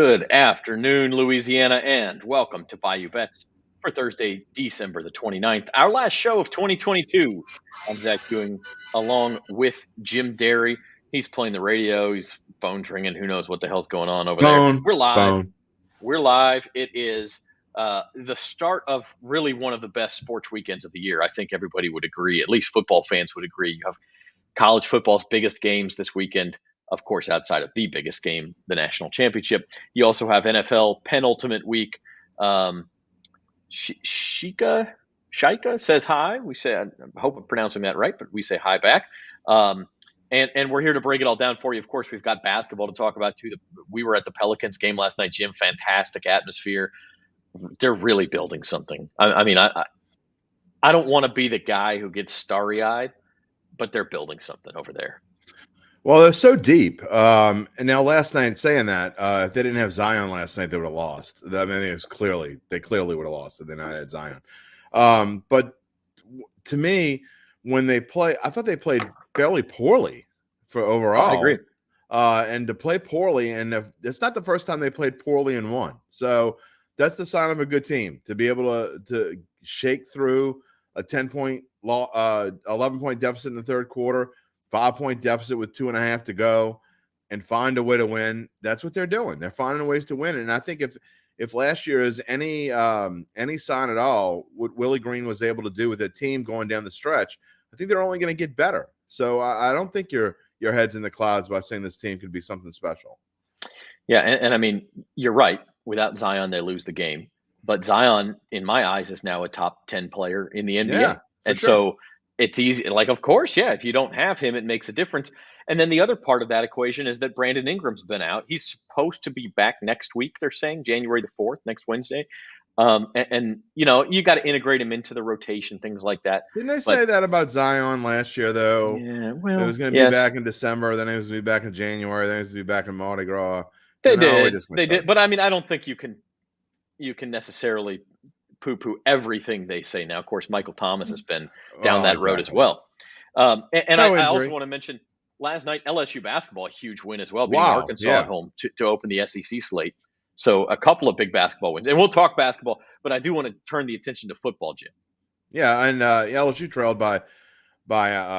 Good afternoon, Louisiana, and welcome to Bayou Bets for Thursday, December the 29th, our last show of 2022. I'm Zach Ewing along with Jim Derry. He's playing the radio. His phone's ringing. Who knows what the hell's going on over there? Phone. We're live. We're live. It is the start of really one of the best sports weekends of the year. I think everybody would agree. At least football fans would agree. You have college football's biggest games this weekend. Of course, outside of the biggest game, the national championship. You also have NFL penultimate week. Shika says hi. We say, I hope I'm pronouncing that right, but we say hi back. And we're here to break it all down for you. Of course, we've got basketball to talk about too. We were at the Pelicans game last night, Jim. Fantastic atmosphere. They're really building something. I mean, I don't want to be the guy who gets starry-eyed, but they're building something over there. Well, they're so deep. And now last night, saying that, if they didn't have Zion last night, they would have lost. I mean, they clearly would have lost if they not had Zion. But to me, when they play, I thought they played fairly poorly for overall. I agree. And to play poorly, and it's not the first time they played poorly and won. So that's the sign of a good team, to be able to shake through a 10-point, 11-point deficit in the third quarter, 5-point deficit with 2.5 to go, and find a way to win. That's what they're doing. They're finding ways to win. And I think if last year is any sign at all, what Willie Green was able to do with a team going down the stretch, I think they're only going to get better. So I don't think your head's in the clouds by saying this team could be something special. Yeah, and I mean, you're right. Without Zion, they lose the game. But Zion, in my eyes, is now a top 10 player in the NBA. Yeah, and so it's easy. Like, of course, yeah, if you don't have him, it makes a difference. And then the other part of that equation is that Brandon Ingram's been out. He's supposed to be back next week, they're saying, January the 4th, next Wednesday. And you know, you got to integrate him into the rotation, things like that. Didn't they say that about Zion last year, though? Yeah, well, it was going to be back in December, then it was going to be back in January, then it was going to be back in Mardi Gras. They did. But I mean, I don't think you can necessarily poo-poo everything they say now. Of course, Michael Thomas has been down that road as well. And I also want to mention last night, LSU basketball, a huge win as well, beating Arkansas at home to open the SEC slate. So a couple of big basketball wins. And we'll talk basketball, but I do want to turn the attention to football, Jim. Yeah, and LSU trailed by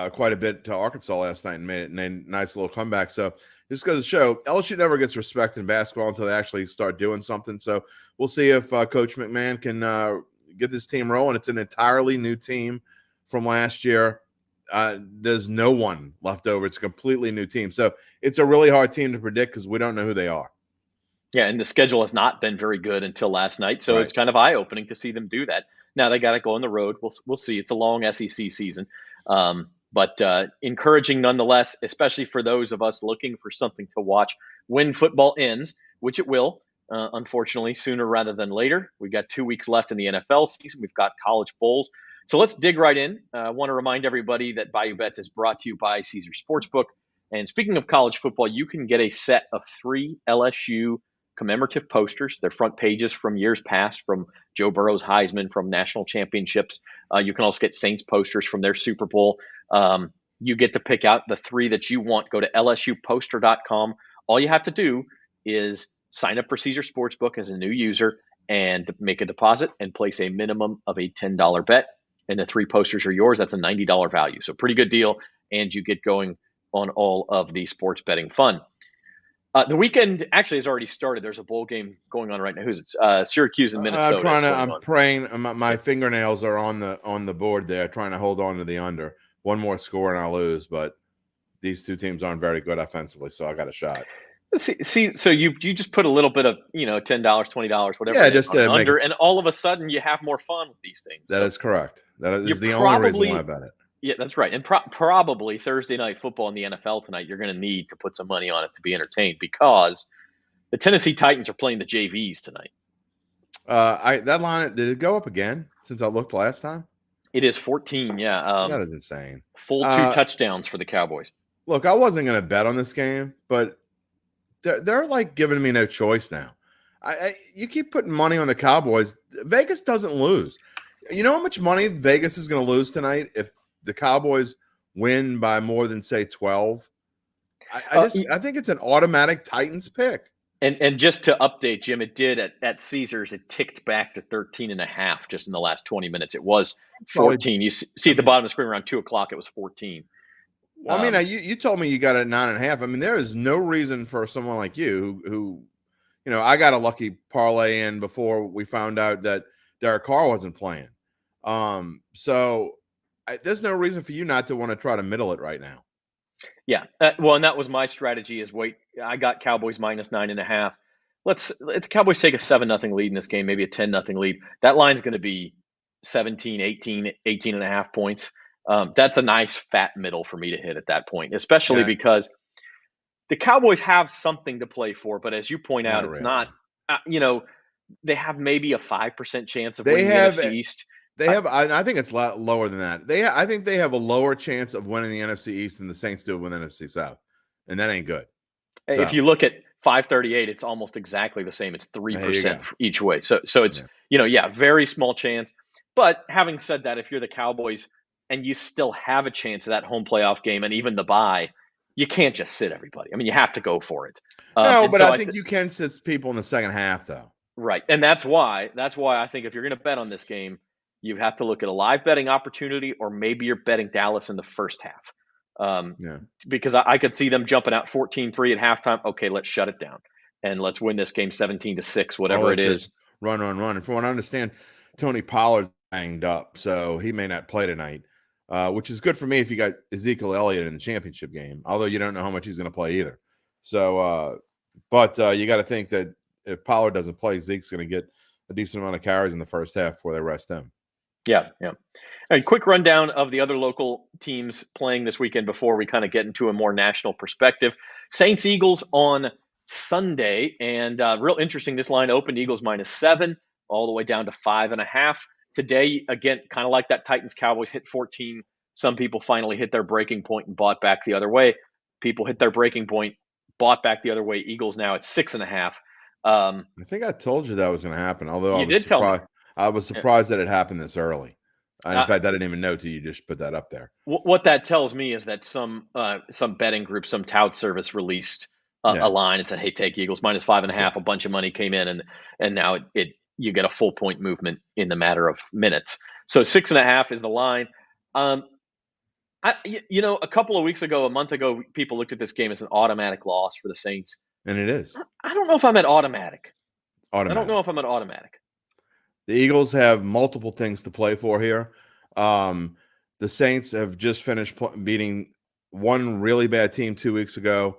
quite a bit to Arkansas last night and made a nice little comeback. So just goes to show, LSU never gets respect in basketball until they actually start doing something. So we'll see if Coach McMahon can get this team rolling. It's an entirely new team from last year. There's no one left over. It's a completely new team. So it's a really hard team to predict because we don't know who they are. Yeah, and the schedule has not been very good until last night. So It's kind of eye-opening to see them do that. Now they got to go on the road. We'll see. It's a long SEC season. But encouraging nonetheless, especially for those of us looking for something to watch when football ends, which it will, unfortunately, sooner rather than later. We've got 2 weeks left in the NFL season. We've got college bowls. So let's dig right in. I want to remind everybody that Bayou Bets is brought to you by Caesar Sportsbook. And speaking of college football, you can get a set of 3 LSU commemorative posters. They're front pages from years past, from Joe Burrow's Heisman, from national championships. You can also get Saints posters from their Super Bowl. You get to pick out the 3 that you want. Go to lsuposter.com. All you have to do is sign up for Caesar Sportsbook as a new user and make a deposit and place a minimum of a $10 bet. And the 3 posters are yours. That's a $90 value. So pretty good deal. And you get going on all of the sports betting fun. The weekend actually has already started. There's a bowl game going on right now. Who's it? Syracuse and Minnesota. I'm praying. My fingernails are on the board there, trying to hold on to the under. One more score and I'll lose. But these two teams aren't very good offensively, so I got a shot. See, so you just put a little bit of $10, $20, whatever. Yeah, just to under, and all of a sudden you have more fun with these things. That is correct. That is the only reason why I bet it. Yeah, that's right. And probably Thursday night football in the NFL tonight, you're going to need to put some money on it to be entertained because the Tennessee Titans are playing the JVs tonight. That line, did it go up again since I looked last time? It is 14, yeah. That is insane. Full 2 touchdowns for the Cowboys. Look, I wasn't going to bet on this game, but they're like giving me no choice now. You keep putting money on the Cowboys. Vegas doesn't lose. You know how much money Vegas is going to lose tonight if the Cowboys win by more than, say, 12? I think it's an automatic Titans pick. And just to update, Jim, it did at Caesars, it ticked back to 13.5 just in the last 20 minutes. It was Probably, 14. You see I at the mean, bottom of the screen around 2 o'clock, it was 14. well, I mean, you told me you got it at 9.5. I mean, there is no reason for someone like you who I got a lucky parlay in before we found out that Derek Carr wasn't playing. So there's no reason for you not to want to try to middle it right now. Yeah. Well, and that was my strategy is wait. I got Cowboys minus 9.5. Let the Cowboys take a 7-0 lead in this game, maybe a 10-0 lead. That line's going to be 17, 18, 18.5 points. That's a nice fat middle for me to hit at that point, especially because the Cowboys have something to play for. But as you point out, it's really. not, they have maybe a 5% chance of winning the NFC East. They have, I think it's lower than that. I think they have a lower chance of winning the NFC East than the Saints do with the NFC South, and that ain't good. If you look at 538, it's almost exactly the same. It's 3% each way. So it's very small chance. But having said that, if you're the Cowboys and you still have a chance of that home playoff game and even the bye, you can't just sit everybody. I mean, you have to go for it. No, but I think you can sit people in the second half, though. Right, and that's why I think if you're going to bet on this game, you have to look at a live betting opportunity, or maybe you're betting Dallas in the first half. Because I could see them jumping out 14-3 at halftime. Okay, let's shut it down and let's win this game 17-6, whatever it is. Run. And from what I understand, Tony Pollard's banged up, so he may not play tonight, which is good for me if you got Ezekiel Elliott in the championship game, although you don't know how much he's going to play either. So, but you got to think that if Pollard doesn't play, Zeke's going to get a decent amount of carries in the first half before they rest him. Yeah. All right, quick rundown of the other local teams playing this weekend before we kind of get into a more national perspective. Saints Eagles on Sunday, and real interesting. This line opened Eagles -7 all the way down to 5.5. Today, again, kind of like that Titans Cowboys hit 14. Some people finally hit their breaking point and bought back the other way. People hit their breaking point, bought back the other way. Eagles now at 6.5. I think I told you that was going to happen, although I was surprised that it happened this early. In fact, I didn't even know till you just put that up there. What that tells me is that some betting group, some tout service released a line and said, "Hey, take Eagles -5.5." Sure. A bunch of money came in, and now you get a full point movement in the matter of minutes. So 6.5 is the line. A couple of weeks ago, a month ago, people looked at this game as an automatic loss for the Saints, and it is. I don't know if I'm at automatic. I don't know if I'm at automatic. The Eagles have multiple things to play for here. The Saints have just finished beating one really bad team 2 weeks ago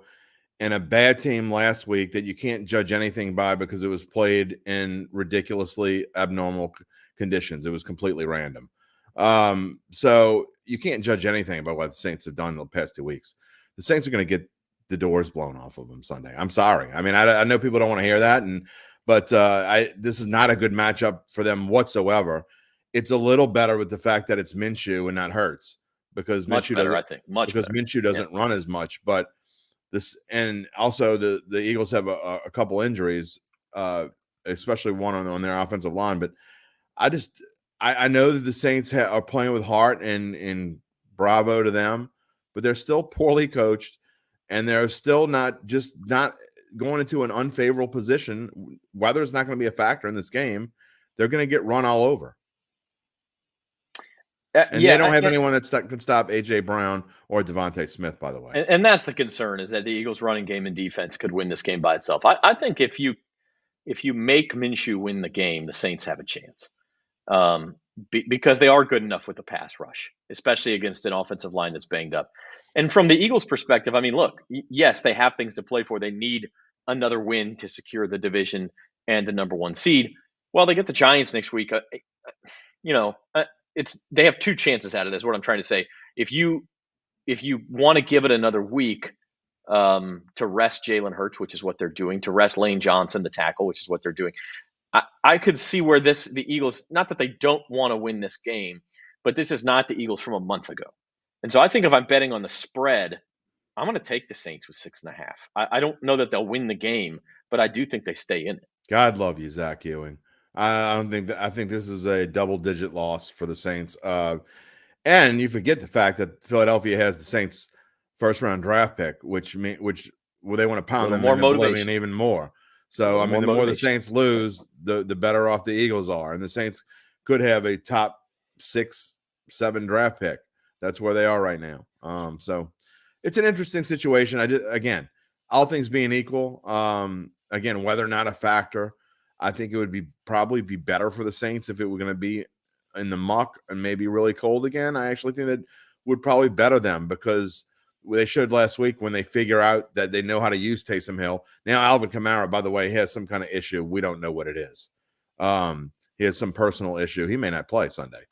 and a bad team last week that you can't judge anything by because it was played in ridiculously abnormal conditions. It was completely random. So you can't judge anything about what the Saints have done in the past 2 weeks. The Saints are going to get the doors blown off of them Sunday. I'm sorry. I mean, I know people don't want to hear that, but this is not a good matchup for them whatsoever. It's a little better with the fact that it's Minshew and not Hurts because Minshew doesn't run as much. But this, and also the Eagles have a couple injuries, especially one on their offensive line. But I know that the Saints are playing with heart and bravo to them, but they're still poorly coached and they're still not going into an unfavorable position. Weather is not going to be a factor in this game. They're going to get run all over. And they don't have anyone that can stop A.J. Brown or Devontae Smith, by the way. And that's the concern, is that the Eagles' running game and defense could win this game by itself. I think if you make Minshew win the game, the Saints have a chance because they are good enough with the pass rush, especially against an offensive line that's banged up. And from the Eagles' perspective, I mean, look, yes, they have things to play for. They need another win to secure the division and the number 1 seed. Well, they get the Giants next week. They have 2 chances at it, is what I'm trying to say. If you want to give it another week to rest Jalen Hurts, which is what they're doing, to rest Lane Johnson, the tackle, which is what they're doing, I could see where the Eagles, not that they don't want to win this game, but this is not the Eagles from a month ago. And so I think if I'm betting on the spread, I'm going to take the Saints with 6.5. I don't know that they'll win the game, but I do think they stay in it. God love you, Zach Ewing. I think this is a double-digit loss for the Saints. And you forget the fact that Philadelphia has the Saints' first-round draft pick, which they want to pound them into oblivion even more. So, The I mean, more the more the motivation. Saints lose, the better off the Eagles are. And the Saints could have a top 6, 7 draft pick. That's where they are right now. So it's an interesting situation. Again, all things being equal, again, weather not a factor. I think it would probably be better for the Saints if it were going to be in the muck and maybe really cold again. I actually think that would probably better them because they showed last week when they figure out that they know how to use Taysom Hill. Now, Alvin Kamara, by the way, has some kind of issue. We don't know what it is. He has some personal issue. He may not play Sunday.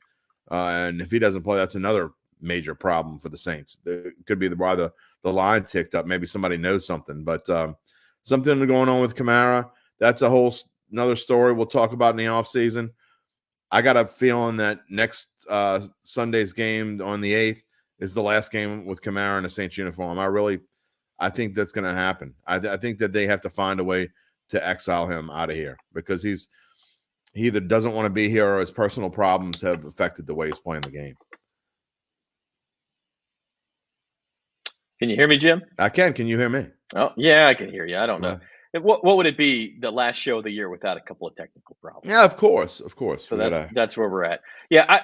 And if he doesn't play, that's another major problem for the Saints. It could be why the line ticked up. Maybe somebody knows something. But something going on with Kamara, that's a whole another story we'll talk about in the offseason. I got a feeling that next Sunday's game on the 8th is the last game with Kamara in a Saints uniform. I think that's going to happen. I think that they have to find a way to exile him out of here because he either doesn't want to be here or his personal problems have affected the way he's playing the game. Can you hear me, Jim? I can. Can you hear me? Oh, yeah, I can hear you. I don't know. What would it be the last show of the year without a couple of technical problems? Yeah, of course. So that's where we're at. Yeah,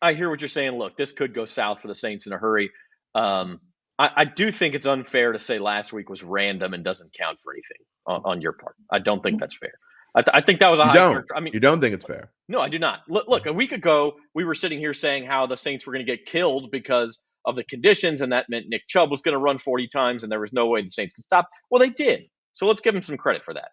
I hear what you're saying. Look, this could go south for the Saints in a hurry. I do think it's unfair to say last week was random and doesn't count for anything on your part. I don't think that's fair. I think that was a high character. I mean, you don't think it's fair? No, I do not. Look, a week ago we were sitting here saying how the Saints were going to get killed because of the conditions, and that meant Nick Chubb was going to run 40 times, and there was no way the Saints could stop. Well, they did. So let's give him some credit for that.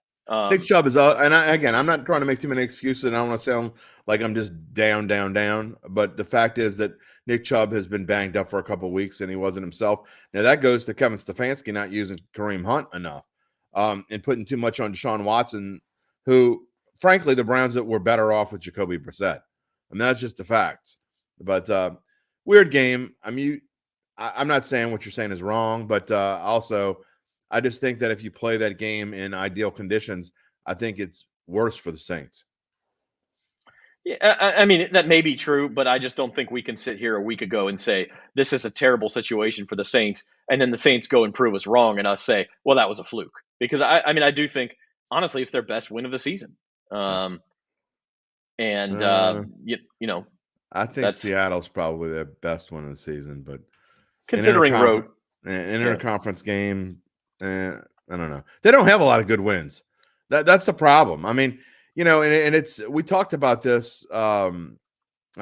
Nick Chubb is, again, I'm not trying to make too many excuses, and I don't want to sound like I'm just down. But the fact is that Nick Chubb has been banged up for a couple of weeks, and he wasn't himself. Now that goes to Kevin Stefanski not using Kareem Hunt enough, and putting too much on Deshaun Watson, who, frankly, the Browns were better off with Jacoby Brissett. And that's just the facts. But weird game. I mean, I'm not saying what you're saying is wrong, but also I just think that if you play that game in ideal conditions, I think it's worse for the Saints. Yeah, I mean, that may be true, but I just don't think we can sit here a week ago and say this is a terrible situation for the Saints, and then the Saints go and prove us wrong, and us say, well, that was a fluke. Because I do think, honestly, it's their best win of the season. I think Seattle's probably their best one of the season, but considering road interconference game, I don't know. They don't have a lot of good wins. That's the problem. I mean, and it's we talked about this. I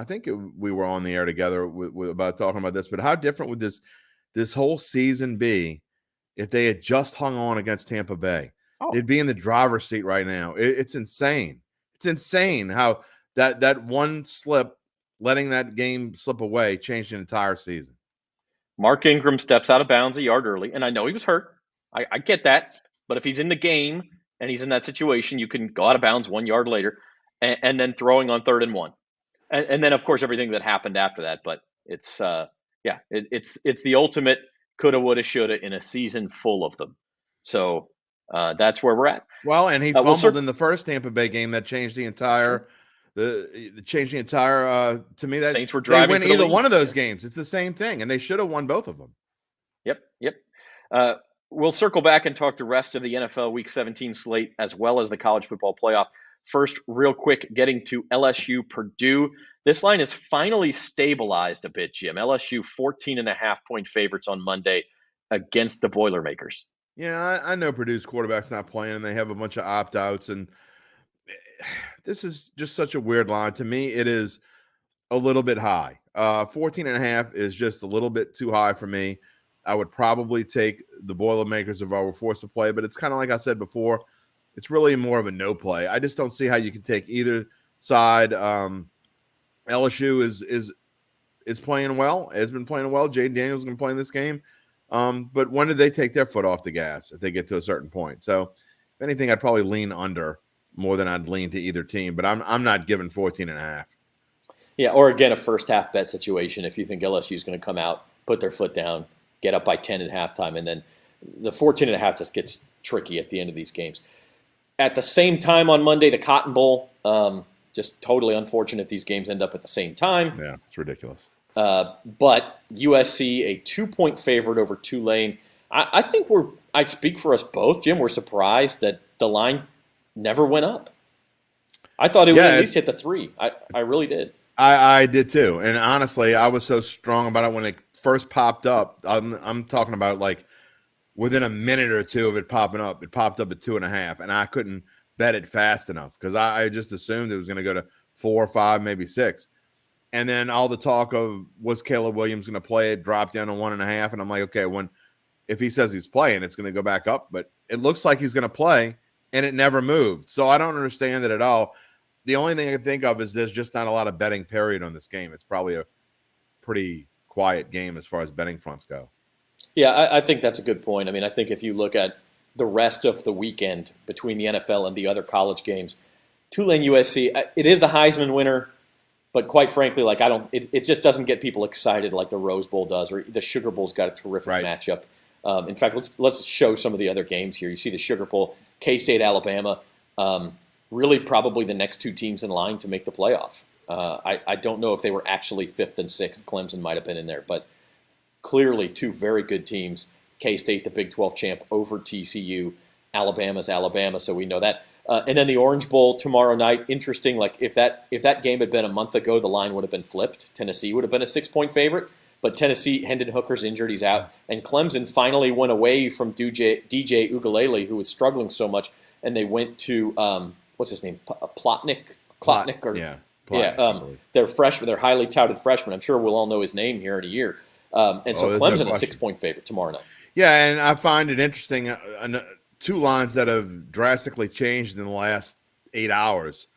think we were on the air together about talking about this. But how different would this whole season be if they had just hung on against Tampa Bay? Oh. They'd be in the driver's seat right now. It's insane. It's insane how that one slip, letting that game slip away, changed the entire season. Mark Ingram steps out of bounds a yard early, and I know he was hurt. I get that. But if he's in the game and he's in that situation, you can go out of bounds 1 yard later and then throwing on 3rd and 1. And then, of course, everything that happened after that. But it's the ultimate coulda, woulda, shoulda in a season full of them. So that's where we're at. Well, and he fumbled in the first Tampa Bay game that changed the entire to me that Saints were driving. They win either one of those games. It's the same thing, and they should have won both of them. Yep. We'll circle back and talk the rest of the NFL Week 17 slate as well as the college football playoff. First, real quick, getting to LSU Purdue. This line is finally stabilized a bit, Jim. LSU 14.5-point favorites on Monday against the Boilermakers. Yeah, I know Purdue's quarterback's not playing, and they have a bunch of opt-outs, and this is just such a weird line. To me, it is a little bit high. 14.5 is just a little bit too high for me. I would probably take the Boilermakers if I were forced to play, but it's kind of like I said before, it's really more of a no play. I just don't see how you can take either side. LSU is playing well, has been playing well. Jaden Daniels is going to play in this game. But when did they take their foot off the gas if they get to a certain point? So if anything, I'd probably lean under more than I'd lean to either team, but I'm not giving 14.5. Yeah, or again, a first half bet situation. If you think LSU is going to come out, put their foot down, get up by 10 at halftime, and then the 14.5 just gets tricky at the end of these games. At the same time on Monday, the Cotton Bowl, just totally unfortunate these games end up at the same time. Yeah, it's ridiculous. But USC, a 2-point favorite over Tulane. I think I speak for us both, Jim. We're surprised that the line never went up. I thought it would at least hit the 3. I really did. I did too. And honestly, I was so strong about it when it first popped up. I'm talking about like within a minute or two of it popping up. It popped up at 2.5, and I couldn't bet it fast enough because I just assumed it was going to go to 4 or 5, maybe 6. And then all the talk of was Caleb Williams going to play it dropped down to 1.5, and I'm like, okay, if he says he's playing, it's going to go back up. But it looks like he's going to play, and it never moved. So I don't understand it at all. The only thing I can think of is there's just not a lot of betting period on this game. It's probably a pretty quiet game as far as betting fronts go. Yeah, I think that's a good point. I mean, I think if you look at the rest of the weekend between the NFL and the other college games, Tulane USC, it is the Heisman winner, but quite frankly, like it just doesn't get people excited like the Rose Bowl does, or the Sugar Bowl's got a terrific matchup. In fact, let's show some of the other games here. You see the Sugar Bowl, K-State, Alabama. Really probably the next 2 teams in line to make the playoff. I don't know if they were actually 5th and 6th. Clemson might have been in there, but clearly 2 very good teams. K-State, the Big 12 champ, over TCU. Alabama's Alabama, so we know that. And then the Orange Bowl tomorrow night. Interesting, like if that game had been a month ago, the line would have been flipped. Tennessee would have been a 6-point favorite, but Tennessee, Hendon Hooker's injured, he's out. And Clemson finally went away from DJ Ugalele, who was struggling so much, and they went to what's his name? Plotnik? They're freshmen. They're highly touted freshmen. I'm sure we'll all know his name here in a year. And so Clemson, a 6-point favorite tomorrow night. Yeah, and I find it interesting. 2 lines that have drastically changed in the last 8 hours.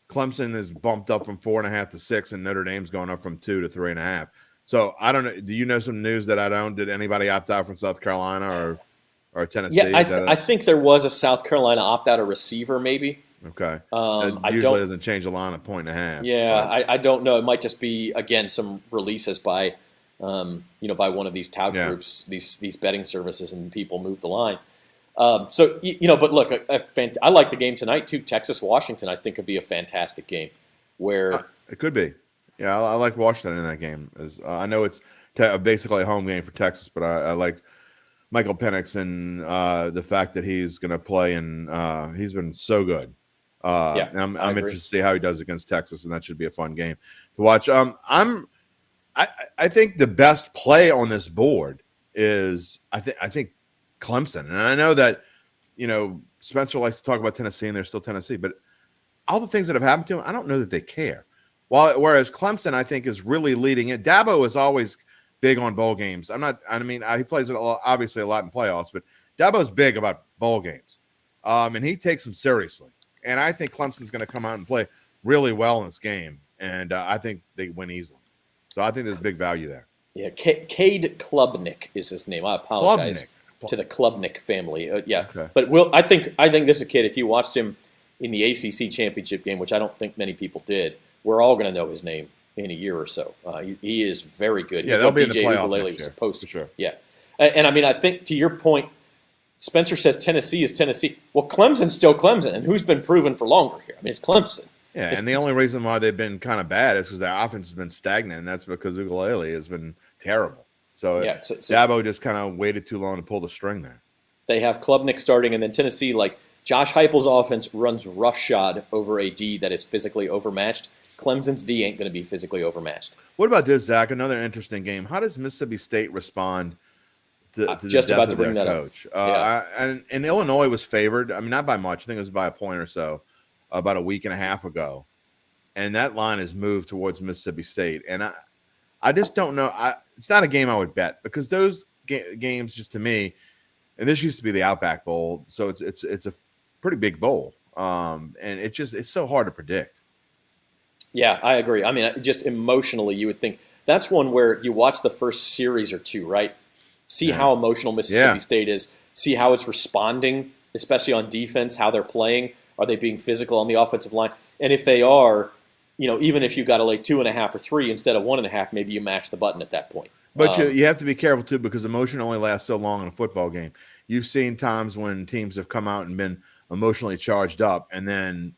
Clemson is bumped up from 4.5 to 6, and Notre Dame's going up from 2 to 3.5. So I don't know. Do you know some news that I don't? Did anybody opt out from South Carolina or Tennessee? Yeah, I think there was a South Carolina opt out, a receiver maybe. Okay. It usually doesn't change the line 1.5. Yeah, I don't know. It might just be again some releases by by one of these tout groups, these betting services, and people move the line. But look, I like the game tonight too. Texas-Washington, I think, could be a fantastic game. Where it could be. Yeah, I like Washington in that game. I know it's basically a home game for Texas, but I like Michael Penix and the fact that he's going to play, and he's been so good. I'm interested to see how he does against Texas, and that should be a fun game to watch. I think the best play on this board is I think Clemson, and I know that Spencer likes to talk about Tennessee, and they're still Tennessee, but all the things that have happened to him, I don't know that they care. Whereas Clemson, I think, is really leading it. Dabo is always big on bowl games. He plays it obviously a lot in playoffs, but Dabo's big about bowl games, and he takes them seriously. And I think Clemson's going to come out and play really well in this game, and I think they win easily. So I think there's big value there. Yeah, Cade Klubnik is his name. I apologize to the Klubnik family. Okay. But I think this is a kid. If you watched him in the ACC championship game, which I don't think many people did, we're all going to know his name in a year or so. He is very good. He's they'll be in the DJ playoffs was supposed to. For sure. Yeah, and I think to your point, Spencer says Tennessee is Tennessee. Well, Clemson's still Clemson, and who's been proven for longer here? It's Clemson. Yeah, and the only reason why they've been kind of bad is because their offense has been stagnant, and that's because Ugalele has been terrible. So Dabo just kind of waited too long to pull the string there. They have Klubnik starting, and then Tennessee, like Josh Heupel's offense runs roughshod over a D that is physically overmatched. Clemson's D ain't going to be physically overmatched. What about this, Zach? Another interesting game. How does Mississippi State respond to just the about death to bring of their that coach? up. And Illinois was favored. Not by much. I think it was by a point or so about a week and a half ago. And that line has moved towards Mississippi State. And I just don't know. It's not a game I would bet because those games, just to me, and this used to be the Outback Bowl, so it's a pretty big bowl. And it's so hard to predict. Yeah, I agree. Just emotionally, you would think that's one where you watch the first series or two, right? See how emotional Mississippi State is. See how it's responding, especially on defense, how they're playing. Are they being physical on the offensive line? And if they are, even if you got to lay 2.5 or 3 instead of 1.5, maybe you match the button at that point. But you have to be careful, too, because emotion only lasts so long in a football game. You've seen times when teams have come out and been emotionally charged up, and then,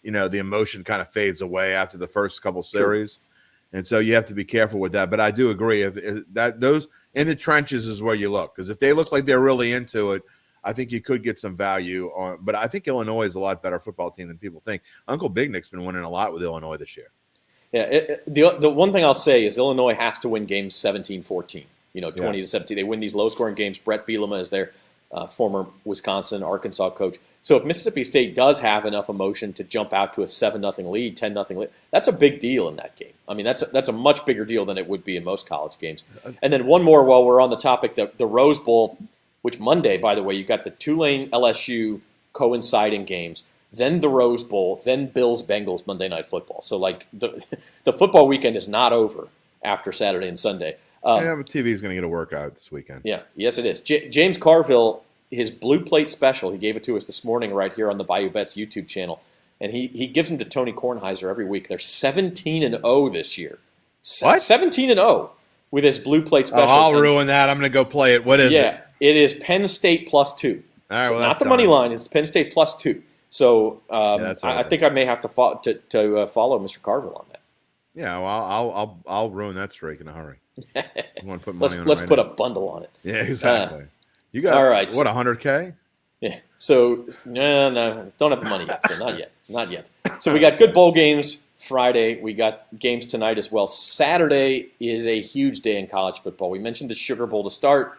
the emotion kind of fades away after the first couple series. Sure. And so you have to be careful with that. But I do agree. If that those in the trenches is where you look. Because if they look like they're really into it, I think you could get some value on. But I think Illinois is a lot better football team than people think. Uncle Big Nick's been winning a lot with Illinois this year. Yeah, the one thing I'll say is Illinois has to win games 17-14, 20-17. They win these low-scoring games. Brett Bielema is their former Wisconsin, Arkansas coach. So if Mississippi State does have enough emotion to jump out to a 7-0 lead, 10-0 lead, that's a big deal in that game. I mean, that's a much bigger deal than it would be in most college games. And then one more while we're on the topic, the Rose Bowl, which Monday, by the way, you got the Tulane LSU coinciding games, then the Rose Bowl, then Bills-Bengals Monday Night Football. So, like, the football weekend is not over after Saturday and Sunday. TV is going to get a workout this weekend. Yeah, yes, it is. James Carville, his Blue Plate special, he gave it to us this morning right here on the Bayou Bets YouTube channel, and he gives them to Tony Kornheiser every week. They're 17-0 this year. What? 17-0 with his Blue Plate special. I'll ruin that. I'm going to go play it. What is it? Yeah, it is Penn State +2. All right, so well, not the money line. It's Penn State +2. So I think I may have to follow Mr. Carville on that. Yeah, well, I'll ruin that streak in a hurry. You want to put money on it? Let's put a bundle on it. Yeah, exactly. You got all right. What, 100K? Yeah. So no, don't have the money yet. So not yet. So we got good bowl games Friday. We got games tonight as well. Saturday is a huge day in college football. We mentioned the Sugar Bowl to start.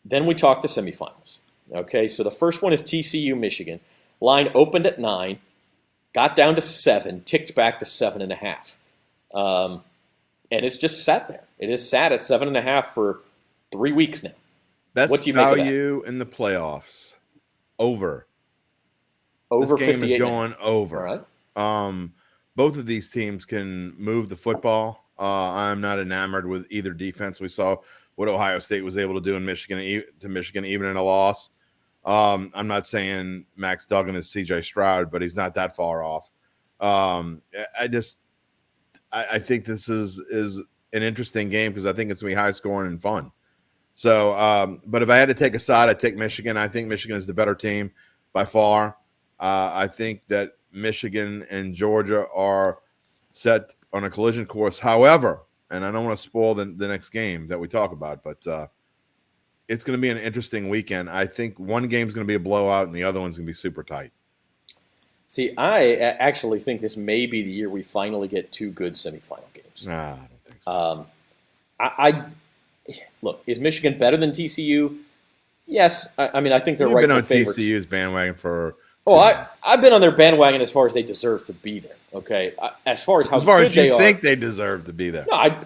Then we talk the semifinals. Okay, so the first one is TCU Michigan. Line opened at 9, got down to 7, ticked back to 7.5. And it's just sat there. It is sat at 7.5 for 3 weeks now. That's what do you make of that? Value in the playoffs. Over. Over this game 58 is going over. All right. Both of these teams can move the football. I'm not enamored with either defense. We saw what Ohio State was able to do in Michigan even in a loss. I'm not saying Max Duggan is C.J. Stroud, but he's not that far off. I think this is an interesting game because I think it's going to be high scoring and fun. So, but if I had to take a side, I'd take Michigan. I think Michigan is the better team by far. I think that Michigan and Georgia are set on a collision course. However, and I don't want to spoil the next game that we talk about, but it's going to be an interesting weekend. I think one game's going to be a blowout and the other one's going to be super tight. See, I actually think this may be the year we finally get 2 good semifinal games. Nah, I don't think so. Look, is Michigan better than TCU? Yes. I mean, I think they're You've right been on favorites. TCU's bandwagon for I've been on their bandwagon as far as they deserve to be there. Okay, as far as how good as they you are, think they deserve to be there. No,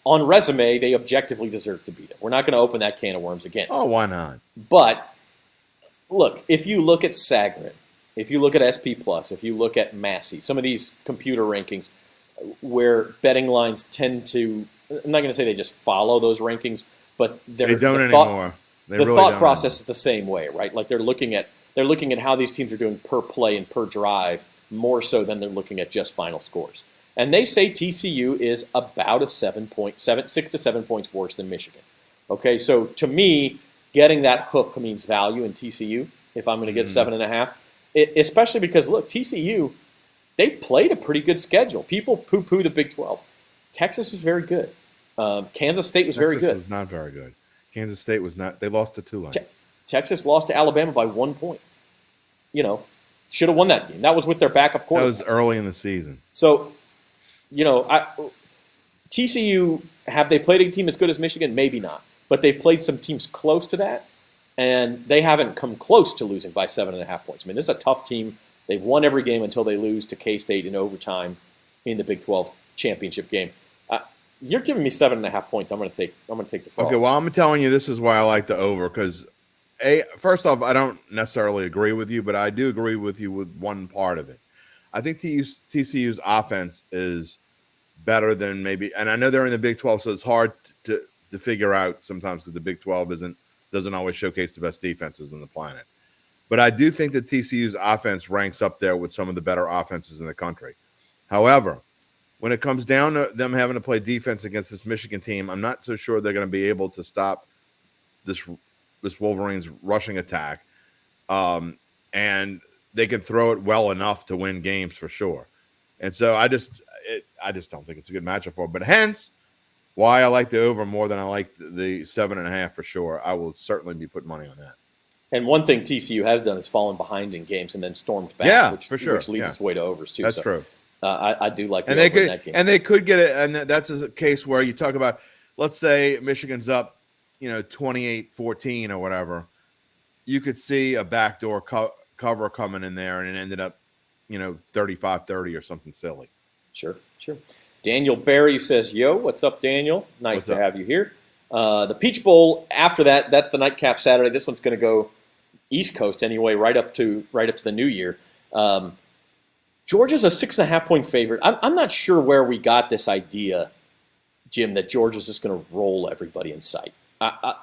on resume, they objectively deserve to be there. We're not going to open that can of worms again. Oh, why not? But look, if you look at Sagarin, if you look at SP Plus, if you look at Massey, some of these computer rankings where betting lines tend to, I'm not going to say they just follow those rankings, but they don't anymore. The thought process is the same way, right? Like they're looking at how these teams are doing per play and per drive more so than they're looking at just final scores. And they say TCU is about 6 to 7 points worse than Michigan. Okay, so to me, getting that hook means value in TCU if I'm going to get 7.5. Especially because, look, TCU, they've played a pretty good schedule. People poo-poo the Big 12. Texas was very good. Kansas State was very good. Texas was not very good. Kansas State was not. They lost to Tulane. Texas lost to Alabama by 1 point. Should have won that game. That was with their backup quarterback. That was early in the season. So, TCU, have they played a team as good as Michigan? Maybe not. But they've played some teams close to that, and they haven't come close to losing by 7.5 points. I mean, this is a tough team. They've won every game until they lose to K-State in overtime in the Big 12 championship game. You're giving me 7.5 points. I'm going to take the Frogs. Okay, well, I'm telling you this is why I like the over because, first off, I don't necessarily agree with you, but I do agree with you with one part of it. I think TCU's offense is better than maybe, and I know they're in the Big 12, so it's hard to figure out sometimes because the Big 12 doesn't always showcase the best defenses on the planet. But I do think that TCU's offense ranks up there with some of the better offenses in the country. However, when it comes down to them having to play defense against this Michigan team, I'm not so sure they're going to be able to stop this Wolverines rushing attack. And they can throw it well enough to win games for sure. And so I just don't think it's a good matchup for them. But hence why I like the over more than I like the 7.5 for sure. I will certainly be putting money on that. And one thing TCU has done is fallen behind in games and then stormed back, which leads its way to overs too. That's true. I do like the over in that game. And they could get it, and that's a case where you talk about, let's say Michigan's up, 28-14 or whatever. You could see a backdoor cover coming in there, and it ended up, 35-30 or something silly. Sure. Daniel Barry says, "Yo, what's up, Daniel? Nice to have you here." The Peach Bowl after that, that's the nightcap Saturday. This one's going to go East Coast anyway, right up to the New Year. Georgia's a 6.5-point favorite. I'm not sure where we got this idea, Jim, that Georgia's just going to roll everybody in sight. I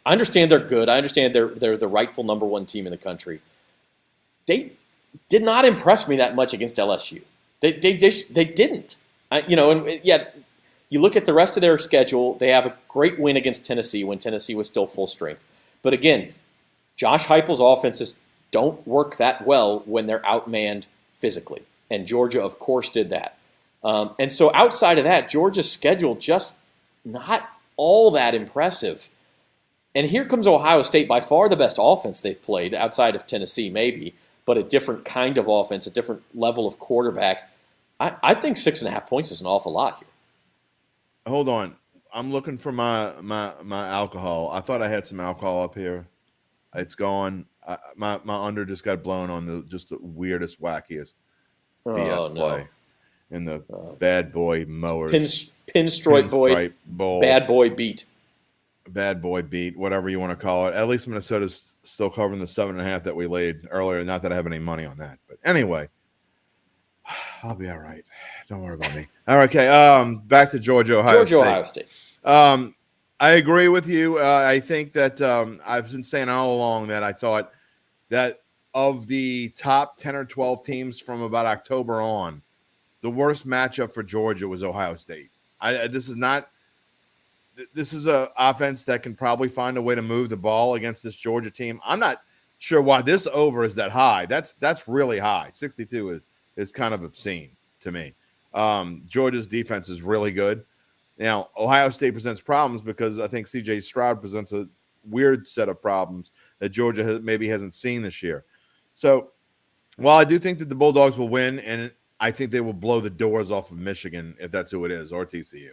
understand they're good. I understand they're the rightful number one team in the country. They did not impress me that much against LSU. They didn't. You look at the rest of their schedule. They have a great win against Tennessee when Tennessee was still full strength. But again, Josh Heupel's offenses don't work that well when they're outmanned physically, and Georgia, of course, did that. And so outside of that, Georgia's schedule just not all that impressive. And here comes Ohio State, by far the best offense they've played, outside of Tennessee maybe, but a different kind of offense, a different level of quarterback. I think 6.5 points is an awful lot here. Hold on. I'm looking for my alcohol. I thought I had some alcohol up here. It's gone. My under just got blown on the weirdest, wackiest BS play in the bad boy mowers. Pinstripe bowl. Bad boy beat. Bad boy beat, whatever you want to call it. At least Minnesota's still covering the 7.5 that we laid earlier. Not that I have any money on that. But anyway, I'll be all right. Don't worry about me. All right, okay. Back to Ohio State. I agree with you. I think that I've been saying all along that I thought that of the top 10 or 12 teams from about October on, the worst matchup for Georgia was Ohio State. This is an offense that can probably find a way to move the ball against this Georgia team. I'm not sure why this over is that high. That's really high. 62 is kind of obscene to me. Georgia's defense is really good. Now, Ohio State presents problems because I think C.J. Stroud presents a weird set of problems that Georgia maybe hasn't seen this year. So, while I do think that the Bulldogs will win, and I think they will blow the doors off of Michigan, if that's who it is, or TCU,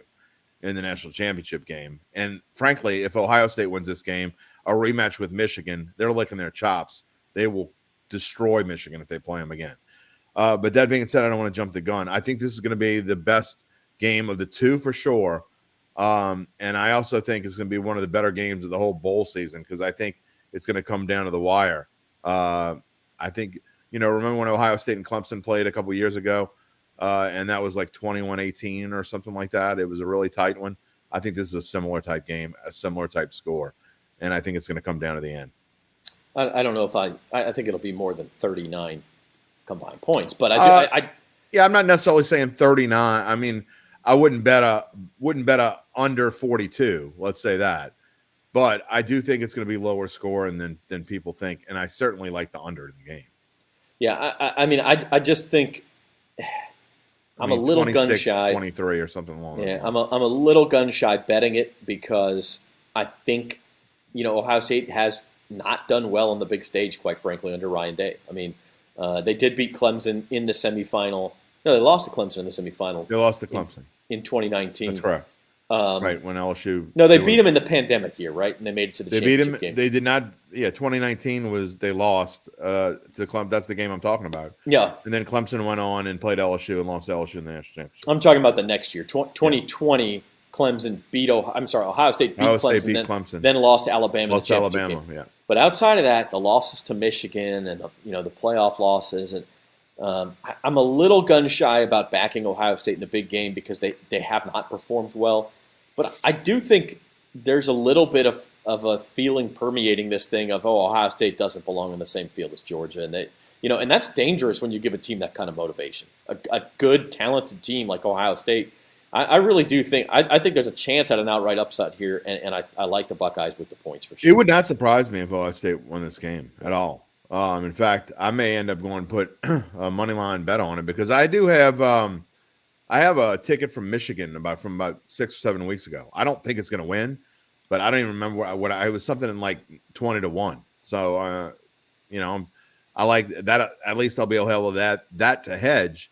in the national championship game. And frankly, if Ohio State wins this game, a rematch with Michigan, they're licking their chops. They will destroy Michigan if they play them again. But that being said, I don't want to jump the gun. I think this is going to be the best game of the two for sure. And I also think it's going to be one of the better games of the whole bowl season because I think it's going to come down to the wire. I think, remember when Ohio State and Clemson played a couple years ago, and that was like 21-18 or something like that. It was a really tight one. I think this is a similar type game, a similar type score, and I think it's going to come down to the end. I don't know if I think it'll be more than 39 combined points, but I'm not necessarily saying 39. I mean, I wouldn't bet a under 42. Let's say that, but I do think it's going to be lower scoring than people think, and I certainly like the under in the game. Yeah, I just think I'm a little gun shy. 23 or something along. Yeah, I'm a little gun shy betting it because I think Ohio State has not done well on the big stage, quite frankly, under Ryan Day. I mean, they did beat Clemson in the semifinal. No, they lost to Clemson in the semifinal. They lost to Clemson in 2019. That's correct. Right, when LSU. No, they beat them in the pandemic year, right? And they made it to the championship game. They did not. Yeah, 2019 was they lost to Clemson. That's the game I'm talking about. Yeah. And then Clemson went on and played LSU and lost to LSU in the national championship. I'm talking about the next year, 2020. Clemson beat Ohio State beat Clemson, then lost to Alabama. Lost to Alabama, yeah. But outside of that, the losses to Michigan and the playoff losses, and I'm a little gun shy about backing Ohio State in the big game because they have not performed well. But I do think there's a little bit of a feeling permeating this thing of Ohio State doesn't belong in the same field as Georgia, and and that's dangerous when you give a team that kind of motivation. A good, talented team like Ohio State. I really do think I think there's a chance at an outright upset here, and I like the Buckeyes with the points for sure. It would not surprise me if Ohio State won this game at all. In fact, I may end up going to put a money line bet on it because I do have I have a ticket from Michigan from about 6 or 7 weeks ago. I don't think it's going to win, but I don't even remember what it was something in like 20-1. So, I like that. At least I'll be able to have that to hedge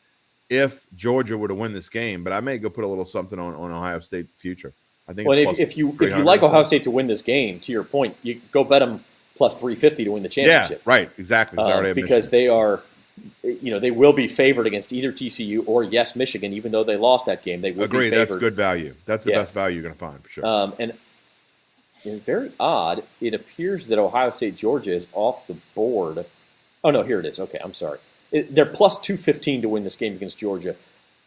if Georgia were to win this game. But I may go put a little something on Ohio State future. I think. Well, if you like Ohio State to win this game, to your point, you go bet them plus 350 to win the championship. Yeah, right, exactly. Because they are, they will be favored against either TCU or Michigan, even though they lost that game. They will be favored. That's good value. That's the best value you're going to find for sure. And very odd, it appears that Ohio State Georgia is off the board. Oh no, here it is. Okay, I'm sorry. They're plus 215 to win this game against Georgia,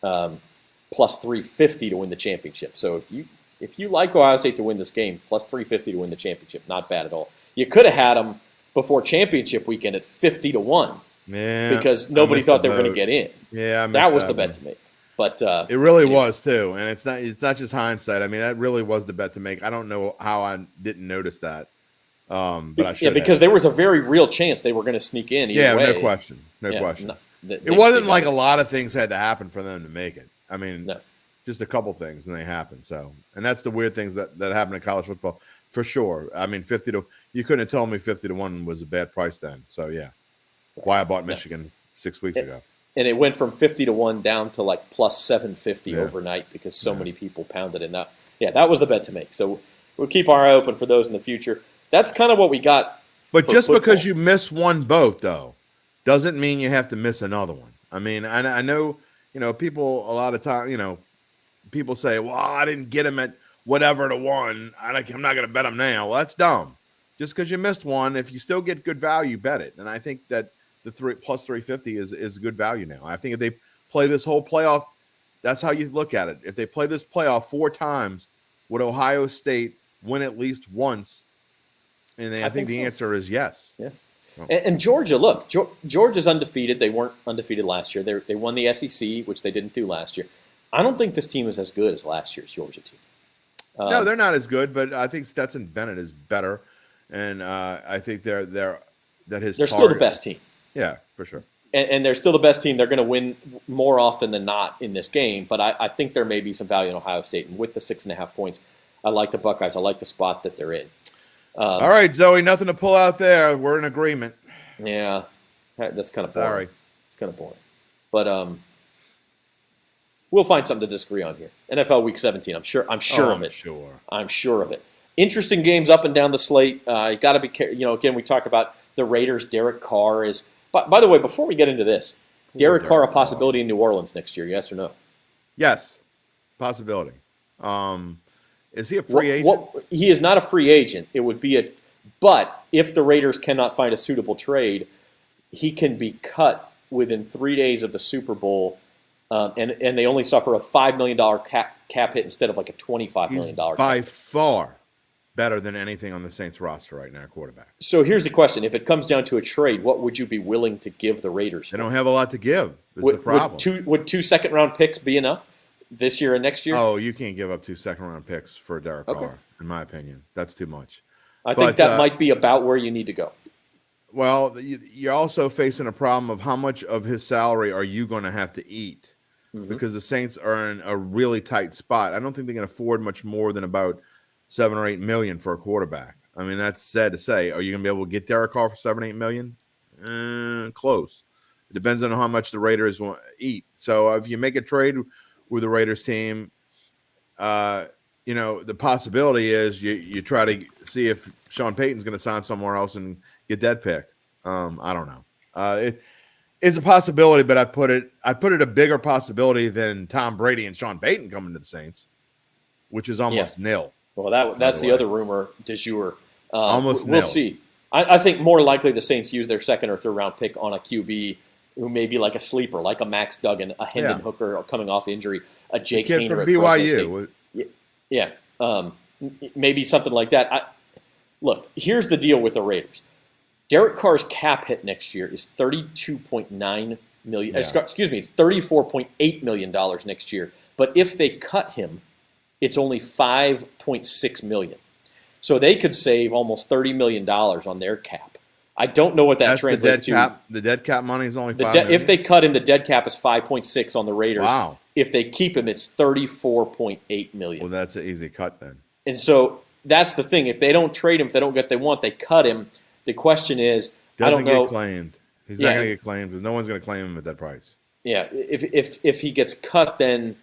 plus 350 to win the championship. So if you like Ohio State to win this game, plus 350 to win the championship, not bad at all. You could have had them before championship weekend at 50-1. Yeah, because nobody thought they were going to get in. Yeah, that was the bet to make. But it really was too, and it's not just hindsight. I mean, that really was the bet to make. I don't know how I didn't notice that, but I should. Yeah, because there was a very real chance they were going to sneak in. Either way. No question. It wasn't like a lot of things had to happen for them to make it. I mean, just a couple things, and they happened. So, and that's the weird things that happen in college football for sure. I mean, you couldn't have told me 50-1 was a bad price then. So yeah. Why I bought Michigan 6 weeks ago. And it went from 50-1 down to like plus 750 overnight because so many people pounded in that. Yeah, that was the bet to make. So we'll keep our eye open for those in the future. That's kind of what we got. But just because you miss one boat, though, doesn't mean you have to miss another one. I mean, I know, people a lot of time, people say, well, I didn't get him at whatever to one. I'm not going to bet him now. Well, that's dumb. Just because you missed one, if you still get good value, bet it. And I think that the plus 350 is good value now. I think if they play this whole playoff, that's how you look at it. If they play this playoff 4 times, would Ohio State win at least once? And I think the answer is yes. Yeah. And Georgia, look, Georgia's undefeated. They weren't undefeated last year. They won the SEC, which they didn't do last year. I don't think this team is as good as last year's Georgia team. No, they're not as good, but I think Stetson Bennett is better. And I think they're still the best team. Yeah, for sure. And they're still the best team. They're going to win more often than not in this game. But I think there may be some value in Ohio State. And with the 6.5 points, I like the Buckeyes. I like the spot that they're in. All right, Zoe, nothing to pull out there. We're in agreement. Yeah, that's kind of boring. Sorry. It's kind of boring. But we'll find something to disagree on here. NFL Week 17. I'm sure of it. I'm sure of it. Interesting games up and down the slate. You got to be careful. Again, we talked about the Raiders. Derek Carr is. By the way, before we get into this, Derek Carr a possibility in New Orleans next year? Yes or no? Yes, possibility. Is he a free agent? He is not a free agent. It would be but if the Raiders cannot find a suitable trade, he can be cut within 3 days of the Super Bowl, and they only suffer a $5 million cap hit instead of like a $25 million cap. By far better than anything on the Saints roster right now, quarterback. So here's the question. If it comes down to a trade, what would you be willing to give the Raiders? They don't have a lot to give. That's the problem. Would 2 second-round picks be enough this year and next year? Oh, you can't give up 2 second-round picks for Derek Carr, in my opinion. That's too much. I think that might be about where you need to go. Well, you're also facing a problem of how much of his salary are you going to have to eat? Because the Saints are in a really tight spot. I don't think they can afford much more than about $7 or $8 million for a quarterback. I mean, that's sad to say. Are you going to be able to get Derek Carr for $7-8 million? Close. It depends on how much the Raiders want to eat. So if you make a trade with the Raiders team, the possibility is you try to see if Sean Payton's going to sign somewhere else and get that pick. I don't know. It is a possibility, but I'd put it a bigger possibility than Tom Brady and Sean Payton coming to the Saints, which is almost nil. Well, that's the other rumor du jour. Almost we'll see. I think more likely the Saints use their 2nd or 3rd round pick on a QB who may be like a sleeper, like a Max Duggan, a Hendon Hooker coming off injury, a Jake Haener at BYU. Yeah, maybe something like that. Look, here's the deal with the Raiders. Derek Carr's cap hit next year is $32.9 million. Excuse me, it's $34.8 million next year. But if they cut him, it's only $5.6 million. So they could save almost $30 million on their cap. I don't know what that translates to. The dead cap money is only $5 million. If they cut him, the dead cap is 5.6 on the Raiders. Wow. If they keep him, it's $34.8 million. Well, that's an easy cut then. And so that's the thing. If they don't trade him, if they don't get what they want, they cut him. The question is, I Doesn't don't know. get claimed. He's not going to get claimed because no one's going to claim him at that price. Yeah, if he gets cut, then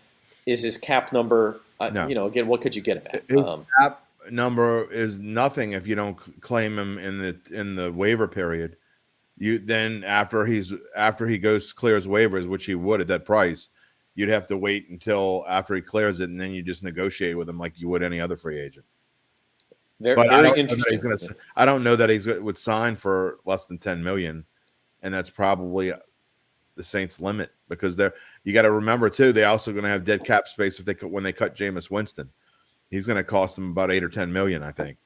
is his cap number? No. Again, what could you get him at? His cap number is nothing if you don't claim him in the waiver period. You then after he clears waivers, which he would at that price, you'd have to wait until after he clears it, and then you just negotiate with him like you would any other free agent. Very interesting. I don't know that he would sign for less than $10 million, and that's probably the Saints' limit because you got to remember too. They're also going to have dead cap space when they cut Jameis Winston. He's going to cost them about $8 or $10 million, I think.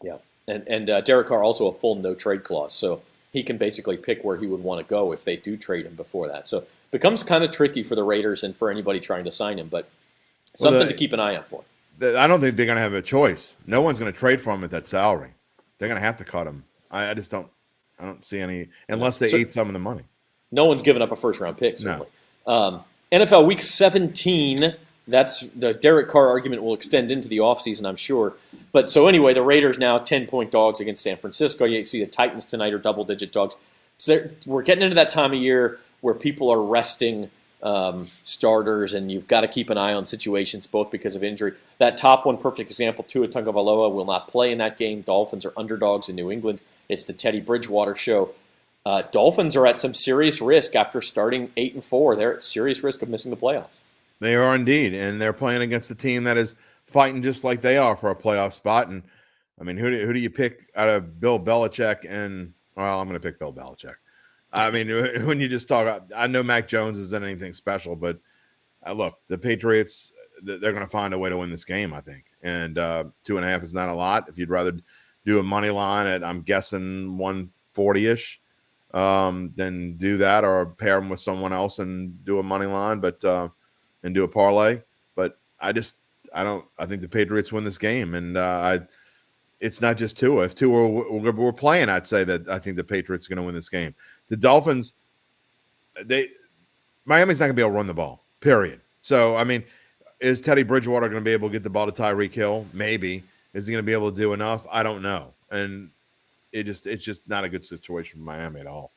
Yeah, and Derek Carr also a full no trade clause, so he can basically pick where he would want to go if they do trade him before that. So it becomes kind of tricky for the Raiders and for anybody trying to sign him, but something to keep an eye out for. I don't think they're going to have a choice. No one's going to trade for him at that salary. They're going to have to cut him. I just don't. I don't see any unless they eat some of the money. No one's giving up a first-round pick, certainly. No. NFL Week 17, that's the Derek Carr argument will extend into the offseason, I'm sure. But so anyway, the Raiders now 10-point dogs against San Francisco. You see the Titans tonight are double-digit dogs. So we're getting into that time of year where people are resting starters, and you've got to keep an eye on situations, both because of injury. That top one, perfect example, Tua Tagovailoa will not play in that game. Dolphins are underdogs in New England. It's the Teddy Bridgewater show. Dolphins are at some serious risk after starting 8-4. They're at serious risk of missing the playoffs. They are indeed, and they're playing against a team that is fighting just like they are for a playoff spot. And I mean, who do you pick out of Bill Belichick? And well, I'm going to pick Bill Belichick. I mean, when you just talk about, I know Mac Jones isn't anything special, but look, the Patriots, they're going to find a way to win this game, I think. And 2.5 is not a lot. If you'd rather do a money line at, I'm guessing 140-ish, then do that, or pair them with someone else and do a money line, but and do a parlay. But I think the Patriots win this game, and it's not just Tua. If Tua were playing, I'd say that I think the Patriots are going to win this game. The Dolphins, Miami's not going to be able to run the ball, period. So, I mean, is Teddy Bridgewater going to be able to get the ball to Tyreek Hill? Maybe. Is he going to be able to do enough? I don't know. And it's just not a good situation for Miami at all.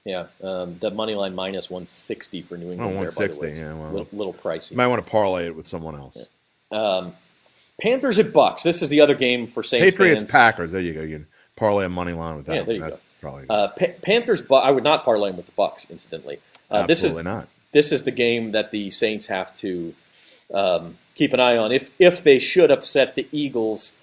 Yeah, the money line minus 160 for New England. 160, there, by the way. Little pricey. You might want to parlay it with someone else. Yeah. Panthers at Bucks. This is the other game for Saints Patriots fans. Packers. There you go. You can parlay a money line with that. Yeah, there you go. Probably Panthers. I would not parlay them with the Bucks. Incidentally, absolutely not. This is the game that the Saints have to keep an eye on. If they should upset the Eagles,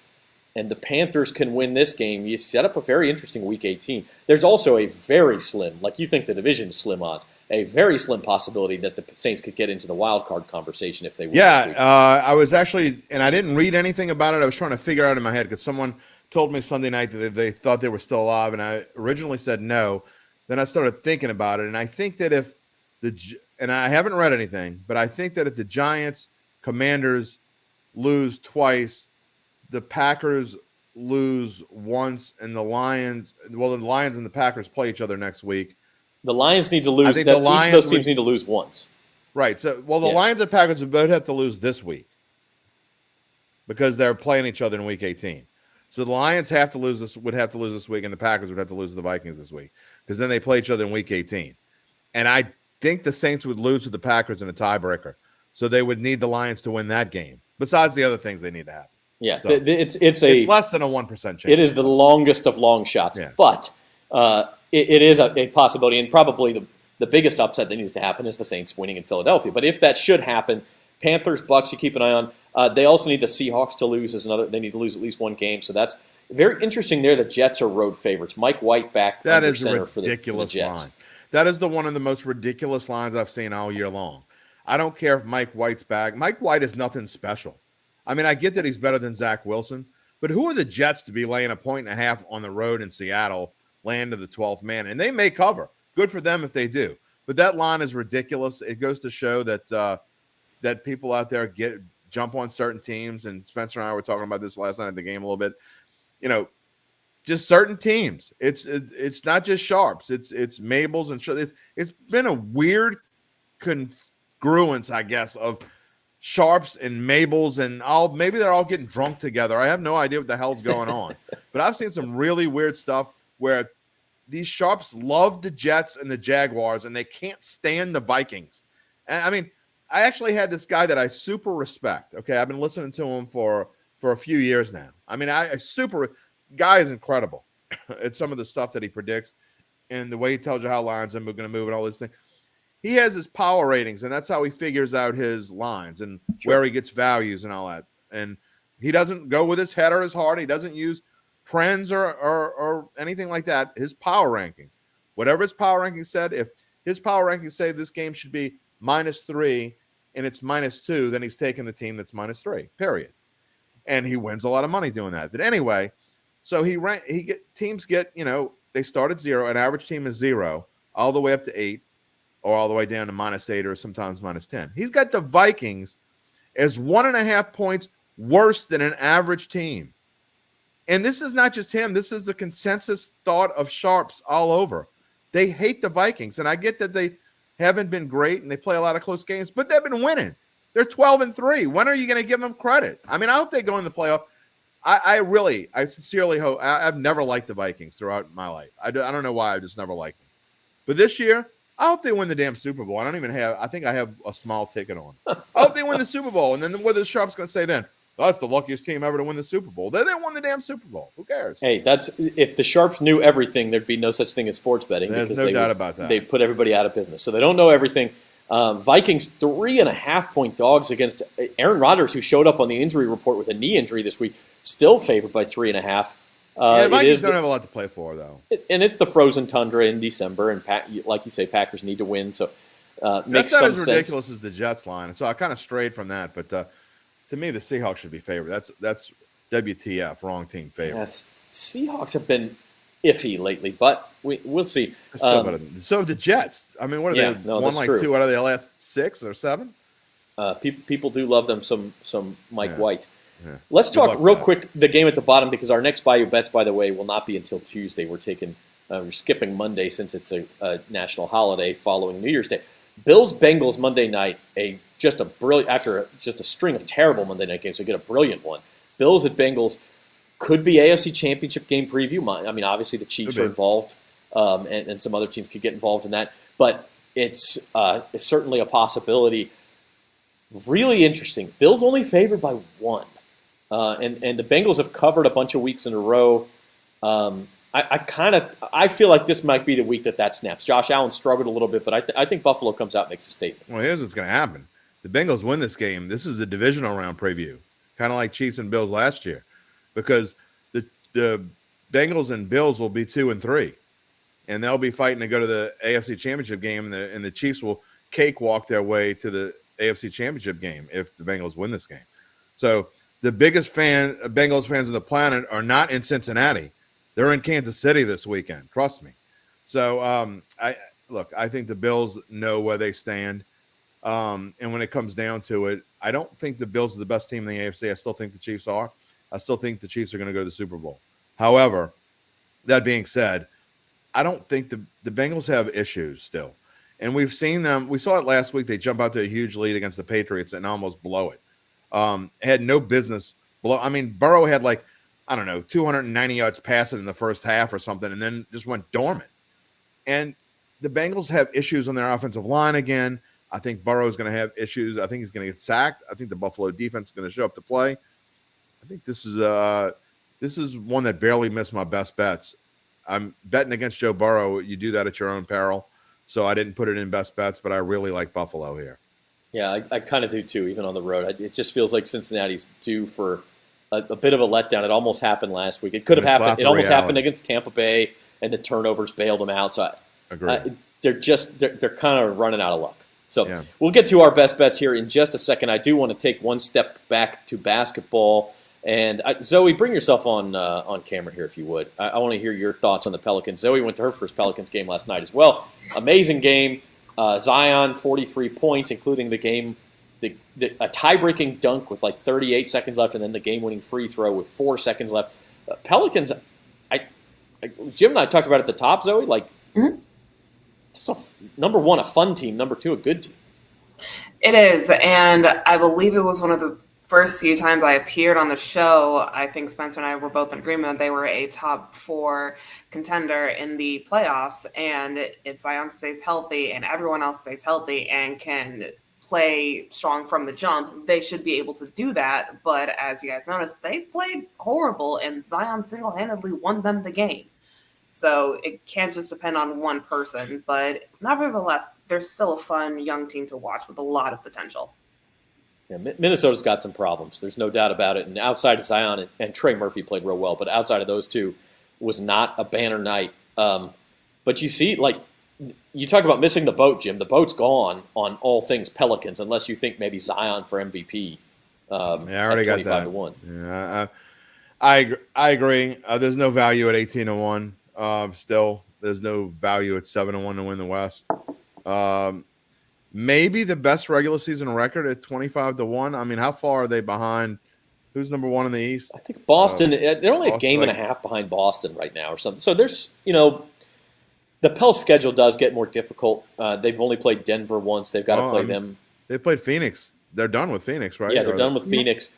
and the Panthers can win this game, you set up a very interesting Week 18. There's also a very slim, like you think the division is slim odds, a very slim possibility that the Saints could get into the wild card conversation if they win. Yeah, I was actually, and I didn't read anything about it. I was trying to figure out in my head because someone told me Sunday night that they thought they were still alive, and I originally said no. Then I started thinking about it, and I think that and I haven't read anything, but I think that if the Giants, Commanders lose twice, the Packers lose once, and the Lions and the Packers play each other next week. The Lions need to lose. Each of those teams need to lose once. Right. So, the Lions and Packers would both have to lose this week because they're playing each other in Week 18. So the Lions would have to lose this week, and the Packers would have to lose to the Vikings this week because then they play each other in Week 18. And I think the Saints would lose to the Packers in a tiebreaker, so they would need the Lions to win that game. Besides the other things they need to happen. Yeah, so it's less than a 1% chance. It is the longest of long shots, but it is a possibility, and probably the biggest upset that needs to happen is the Saints winning in Philadelphia. But if that should happen, Panthers, Bucks, you keep an eye on. They also need the Seahawks to lose they need to lose at least one game, so that's very interesting there. The Jets are road favorites. Mike White back under center for the Jets. Line. That is one of the most ridiculous lines I've seen all year long. I don't care if Mike White's back. Mike White is nothing special. I mean, I get that he's better than Zach Wilson, but who are the Jets to be laying 1.5 on the road in Seattle, land of the 12th man? And they may cover. Good for them if they do. But that line is ridiculous. It goes to show that that people out there jump on certain teams, and Spencer and I were talking about this last night at the game a little bit. Just certain teams. It's not just sharps. It's Mabels and it's been a weird congruence, I guess, of Sharps and Mabels and maybe they're all getting drunk together. I have no idea what the hell's going on. But I've seen some really weird stuff where these Sharps love the Jets and the Jaguars, and they can't stand the Vikings. And I mean, I actually had this guy that I super respect. Okay, I've been listening to him for a few years now. I mean, guy is incredible. It's some of the stuff that he predicts and the way he tells you how lines are going to move and all this thing. He has his power ratings, and that's how he figures out his lines and where he gets values and all that. And he doesn't go with his head or his heart. He doesn't use trends or anything like that. His power rankings, whatever his power rankings said, if his power rankings say this game should be -3 and it's -2, then he's taking the team that's -3, period. And he wins a lot of money doing that. But anyway, so teams get, they start at 0. An average team is 0 all the way up to 8. Or all the way down to -8 or sometimes -10. He's got the Vikings as 1.5 points worse than an average team. And this is not just him. This is the consensus thought of Sharps all over. They hate the Vikings. And I get that they haven't been great and they play a lot of close games, but they've been winning. They're 12-3. When are you going to give them credit? I mean, I hope they go in the playoff. I sincerely hope. I've never liked the Vikings throughout my life. I don't know why. I just never liked them. But this year, I hope they win the damn Super Bowl. I think I have a small ticket on. I hope they win the Super Bowl. And then what are the Sharps going to say then? That's the luckiest team ever to win the Super Bowl. They won the damn Super Bowl. Who cares? Hey, if the Sharps knew everything, there'd be no such thing as sports betting. There's no doubt about that. They put everybody out of business. So they don't know everything. Vikings 3.5-point dogs against Aaron Rodgers, who showed up on the injury report with a knee injury this week, still favored by 3.5. Vikings don't have a lot to play for, though. And it's the frozen tundra in December, and like you say, Packers need to win, so makes some sense. That's not as ridiculous as the Jets line, and so I kind of strayed from that. But to me, the Seahawks should be favored. That's WTF, wrong team favorite. Yes, Seahawks have been iffy lately, but we'll see. So have the Jets. I mean, what are they? Won like true. 2 out of their last 6 or 7? People do love them some Mike White. Yeah. Let's talk real quick the game at the bottom, because our next Bayou Bets, by the way, will not be until Tuesday. We're skipping Monday since it's a national holiday following New Year's Day. Bills-Bengals Monday night, after a string of terrible Monday night games, so we get a brilliant one. Bills at Bengals could be AFC Championship game preview. I mean, obviously the Chiefs are involved, and some other teams could get involved in that, but it's certainly a possibility. Really interesting. Bills only favored by 1. And the Bengals have covered a bunch of weeks in a row. I feel like this might be the week that snaps. Josh Allen struggled a little bit, but I think Buffalo comes out and makes a statement. Well, here's what's going to happen. The Bengals win this game. This is a divisional round preview, kind of like Chiefs and Bills last year, because the Bengals and Bills will be 2-3, and they'll be fighting to go to the AFC Championship game, and the Chiefs will cakewalk their way to the AFC Championship game if the Bengals win this game. So the biggest Bengals fans on the planet are not in Cincinnati. They're in Kansas City this weekend. Trust me. So I think the Bills know where they stand. And when it comes down to it, I don't think the Bills are the best team in the AFC. I still think the Chiefs are. I still think the Chiefs are going to go to the Super Bowl. However, that being said, I don't think the Bengals have issues still. And we've seen them. We saw it last week. They jump out to a huge lead against the Patriots and almost blow it. Had no business blow. I mean, Burrow had 290 yards passing in the first half or something, and then just went dormant. And the Bengals have issues on their offensive line again. I think Burrow's going to have issues. I think he's going to get sacked. I think the Buffalo defense is going to show up to play. I think this is one that barely missed my best bets. I'm betting against Joe Burrow. You do that at your own peril. So I didn't put it in best bets, but I really like Buffalo here. Yeah, I kind of do too, even on the road. It just feels like Cincinnati's due for a bit of a letdown. It almost happened last week. It could have happened. It almost happened against Tampa Bay, and the turnovers bailed them out. So they're kind of running out of luck. So We'll get to our best bets here in just a second. I do want to take one step back to basketball. And Zoe, bring yourself on camera here if you would. I want to hear your thoughts on the Pelicans. Zoe went to her first Pelicans game last night as well. Amazing game. Zion, 43 points, including a tie-breaking dunk with 38 seconds left, and then the game-winning free throw with 4 seconds left. Pelicans, Jim and I talked about it at the top, Zoe. Number one, a fun team. Number two, a good team. It is, and I believe it was one of the first few times I appeared on the show. I think Spencer and I were both in agreement that they were a top 4 contender in the playoffs, and if Zion stays healthy and everyone else stays healthy and can play strong from the jump, they should be able to do that. But as you guys noticed, they played horrible, and Zion single-handedly won them the game. So it can't just depend on one person, but nevertheless, they're still a fun young team to watch with a lot of potential. Yeah, Minnesota's got some problems. There's no doubt about it. And outside of Zion and Trey Murphy played real well, but outside of those two, was not a banner night. But you see, like, you talk about missing the boat, Jim. The boat's gone on all things Pelicans, unless you think maybe Zion for MVP. Yeah, I already got that. 25-1. Yeah, I agree. There's no value at 18-1. Still, there's no value at 7-1 to win the West. Maybe the best regular season record at 25-1. I mean, how far are they behind? Who's number 1 in the East? I think Boston. They're only a game and a half behind Boston right now, or something. So there's, the Pel schedule does get more difficult. They've only played Denver once. They've got to play them. They played Phoenix. They're done with Phoenix, right? Yeah, they're done with Phoenix.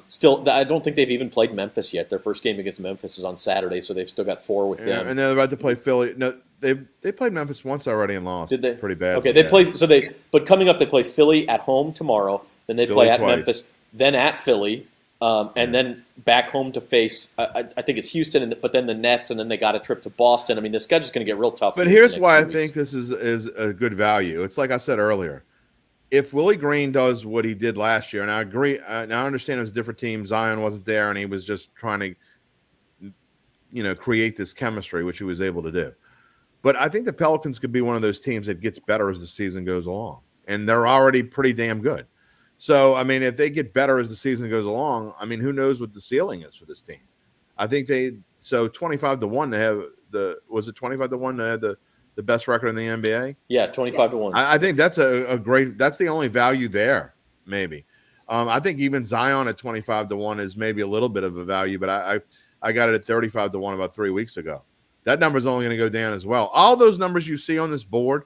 Still, I don't think they've even played Memphis yet. Their first game against Memphis is on Saturday, so they've still got 4 with them. And they're about to play Philly. No, they played Memphis once already and lost. Did they? Pretty bad. Okay, but coming up, they play Philly at home tomorrow. Then they play at twice. Memphis, then at Philly, and then back home to face. I think it's Houston, but then the Nets, and then they got a trip to Boston. I mean, the schedule's going to get real tough. But here's why I think this is a good value. It's like I said earlier. If Willie Green does what he did last year, and I agree, and I understand it was a different team. Zion wasn't there, and he was just trying to, create this chemistry, which he was able to do. But I think the Pelicans could be one of those teams that gets better as the season goes along, and they're already pretty damn good. So, I mean, if they get better as the season goes along, I mean, who knows what the ceiling is for this team? I think 25-1 to have was it 25-1 to have the best record in the NBA? Yeah, 25-1. I think that's a great. That's the only value there. Maybe. I think even Zion at 25-1 is maybe a little bit of a value, but I got it at 35-1 about 3 weeks ago. That number's only going to go down as well. All those numbers you see on this board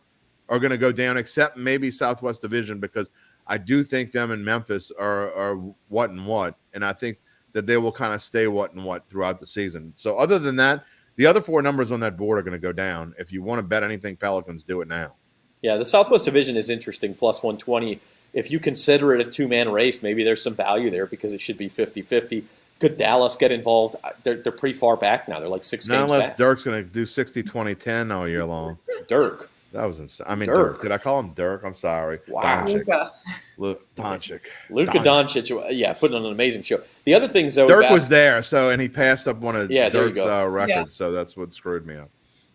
are going to go down, except maybe Southwest Division, because I do think them and Memphis are what and what, and I think that they will kind of stay what and what throughout the season. So other than that, the other 4 numbers on that board are going to go down. If you want to bet anything Pelicans, do it now. Yeah, the Southwest Division is interesting, plus 120. If you consider it a 2-man race, maybe there's some value there because it should be 50-50. Could Dallas get involved? They're pretty far back now. They're like 6 games back. Not unless Dirk's going to do 60-20-10 all year long. Dirk. That was insane. I mean, Dirk. Did I call him Dirk? I'm sorry. Wow. Doncic. Luka Doncic. Yeah, putting on an amazing show. The other thing, Zoe. Dirk was there, and he passed up one of Dirk's records, yeah. So that's what screwed me up.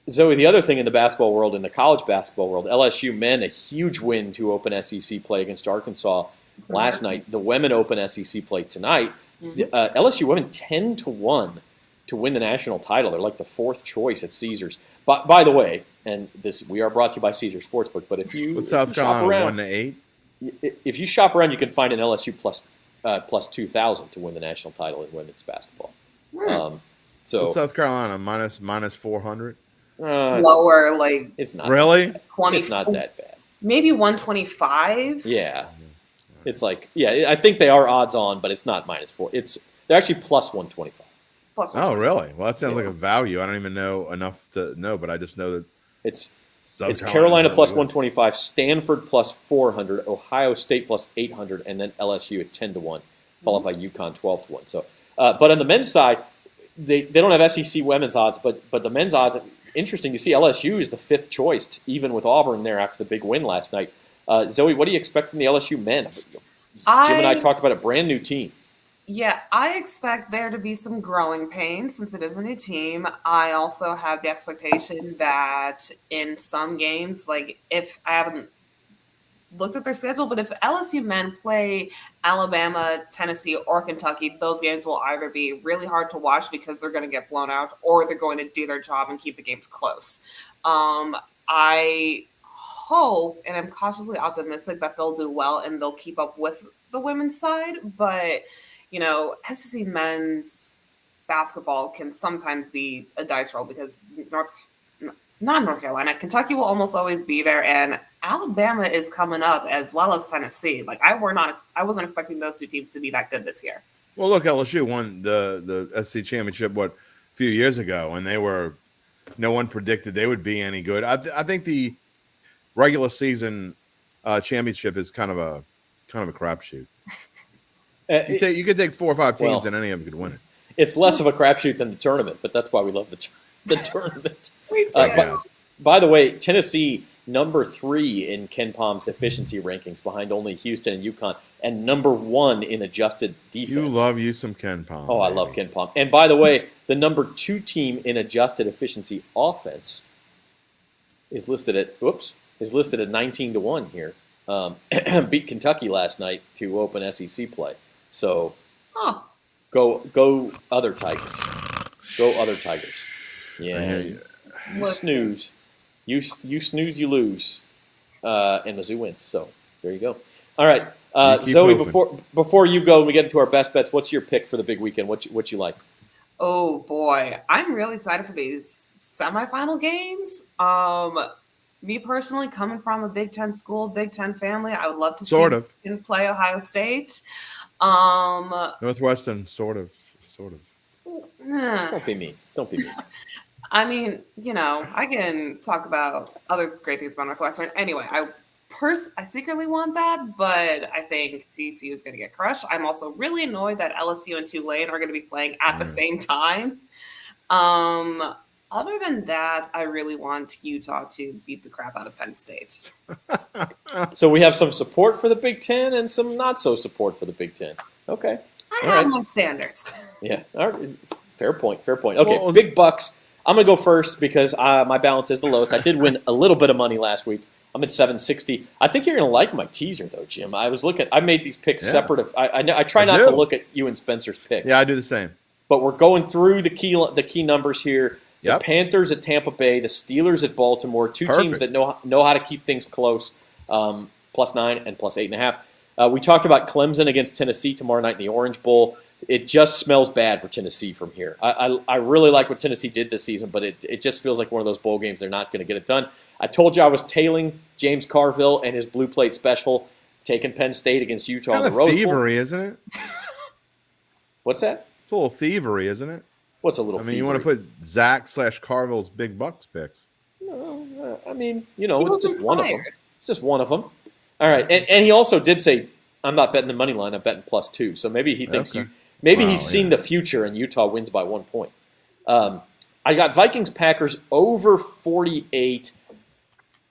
Zoe, the other thing in the basketball world, in the college basketball world, LSU men, a huge win to open SEC play against Arkansas last night. The women open SEC play tonight. Mm-hmm. LSU women 10-1 to win the national title. They're like the 4th choice at Caesars. By the way, and we are brought to you by Caesars Sportsbook. But if you South Carolina 1-8, if you shop around, you can find an LSU plus 2,000 to win the national title in women's basketball. So South Carolina minus 400. Lower, like it's not really. 20, it's not that bad. Maybe 125. Yeah, it's like I think they are odds on, but it's not -4. They're actually plus 125. Oh, really? Well, that sounds like a value. I don't even know enough to know, but I just know that it's Carolina plus 125, Stanford plus 400, Ohio State plus 800, and then LSU at 10-1, followed by UConn 12-1. So, but on the men's side, they don't have SEC women's odds, but the men's odds. Interesting. You see, LSU is the 5th choice, even with Auburn there after the big win last night. Zoe, what do you expect from the LSU men? Jim and I talked about a brand new team. Yeah, I expect there to be some growing pains since it is a new team. I also have the expectation that in some games, like if I haven't looked at their schedule, but if LSU men play Alabama, Tennessee, or Kentucky, those games will either be really hard to watch because they're going to get blown out, or they're going to do their job and keep the games close. I hope, and I'm cautiously optimistic that they'll do well and they'll keep up with the women's side, but SEC men's basketball can sometimes be a dice roll because not North Carolina. Kentucky will almost always be there, and Alabama is coming up as well as Tennessee. Like I wasn't expecting those two teams to be that good this year. Well, look, LSU won the SEC championship a few years ago, and no one predicted they would be any good. I think the regular season championship is kind of a crapshoot. You could take 4 or 5 teams, and any of them could win it. It's less of a crapshoot than the tournament, but that's why we love the tournament. By the way, Tennessee, number 3 in Ken Palm's efficiency rankings, behind only Houston and UConn, and number 1 in adjusted defense. You love you some Ken Palm. Oh, baby. I love Ken Palm. And by the way, the number 2 team in adjusted efficiency offense is listed at 19-1 here. Beat Kentucky last night to open SEC play. So, go other Tigers. Go other Tigers. Yeah. You snooze. You snooze, you lose. And Mizzou wins. So, there you go. All right. Zoe, before you go and we get into our best bets, what's your pick for the big weekend? What you like? Oh, boy. I'm really excited for these semifinal games. Me personally, coming from a Big Ten school, Big Ten family, I would love to see him play Ohio State. Northwestern, sort of. Don't be mean. I mean, I can talk about other great things about Northwestern. Anyway, I secretly want that, but I think TCU is going to get crushed. I'm also really annoyed that LSU and Tulane are going to be playing at the same time. Other than that, I really want Utah to beat the crap out of Penn State. So we have some support for the Big Ten and some not so support for the Big Ten. Okay. I have my standards. Yeah. All right. Fair point. Okay, big bucks. I'm going to go first because my balance is the lowest. I did win a little bit of money last week. I'm at 760. I think you're going to like my teaser, though, Jim. I made these picks separate. I try not to look at you and Spencer's picks. Yeah, I do the same. But we're going through the key numbers here. Yep. The Panthers at Tampa Bay, the Steelers at Baltimore, two teams that know how to keep things close, +9 and +8.5. We talked about Clemson against Tennessee tomorrow night in the Orange Bowl. It just smells bad for Tennessee from here. I really like what Tennessee did this season, but it just feels like one of those bowl games they're not going to get it done. I told you I was tailing James Carville and his Blue Plate Special, taking Penn State against Utah in the Rose Bowl. Thievery, isn't it? What's that? It's a little thievery, isn't it? What's a little thievery? You want to put Zach/Carville's big bucks picks. No, it's just one of them. It's just one of them. All right, and he also did say, I'm not betting the money line, I'm betting +2. So maybe he thinks he's seen the future and Utah wins by 1 point. I got Vikings-Packers over 48.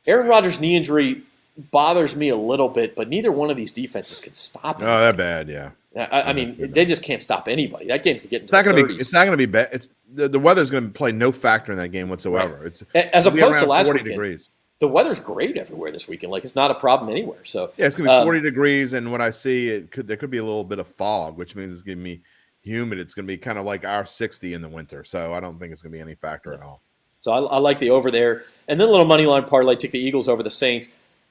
Aaron Rodgers' knee injury bothers me a little bit, but neither one of these defenses can stop it. Oh, they're bad, yeah. I mean, they just can't stop anybody. That game could get into the 30s. It's not going to be bad. The weather's going to play no factor in that game whatsoever. Right. It's as opposed to last 40 weekend. Degrees. The weather's great everywhere this weekend. Like, it's not a problem anywhere. So yeah, it's going to be 40 degrees, and when I see there could be a little bit of fog, which means it's going to be humid. It's going to be kind of like our 60 in the winter. So I don't think it's going to be any factor at all. So I like the over there. And then a little money line parlay, take the Eagles over the Saints.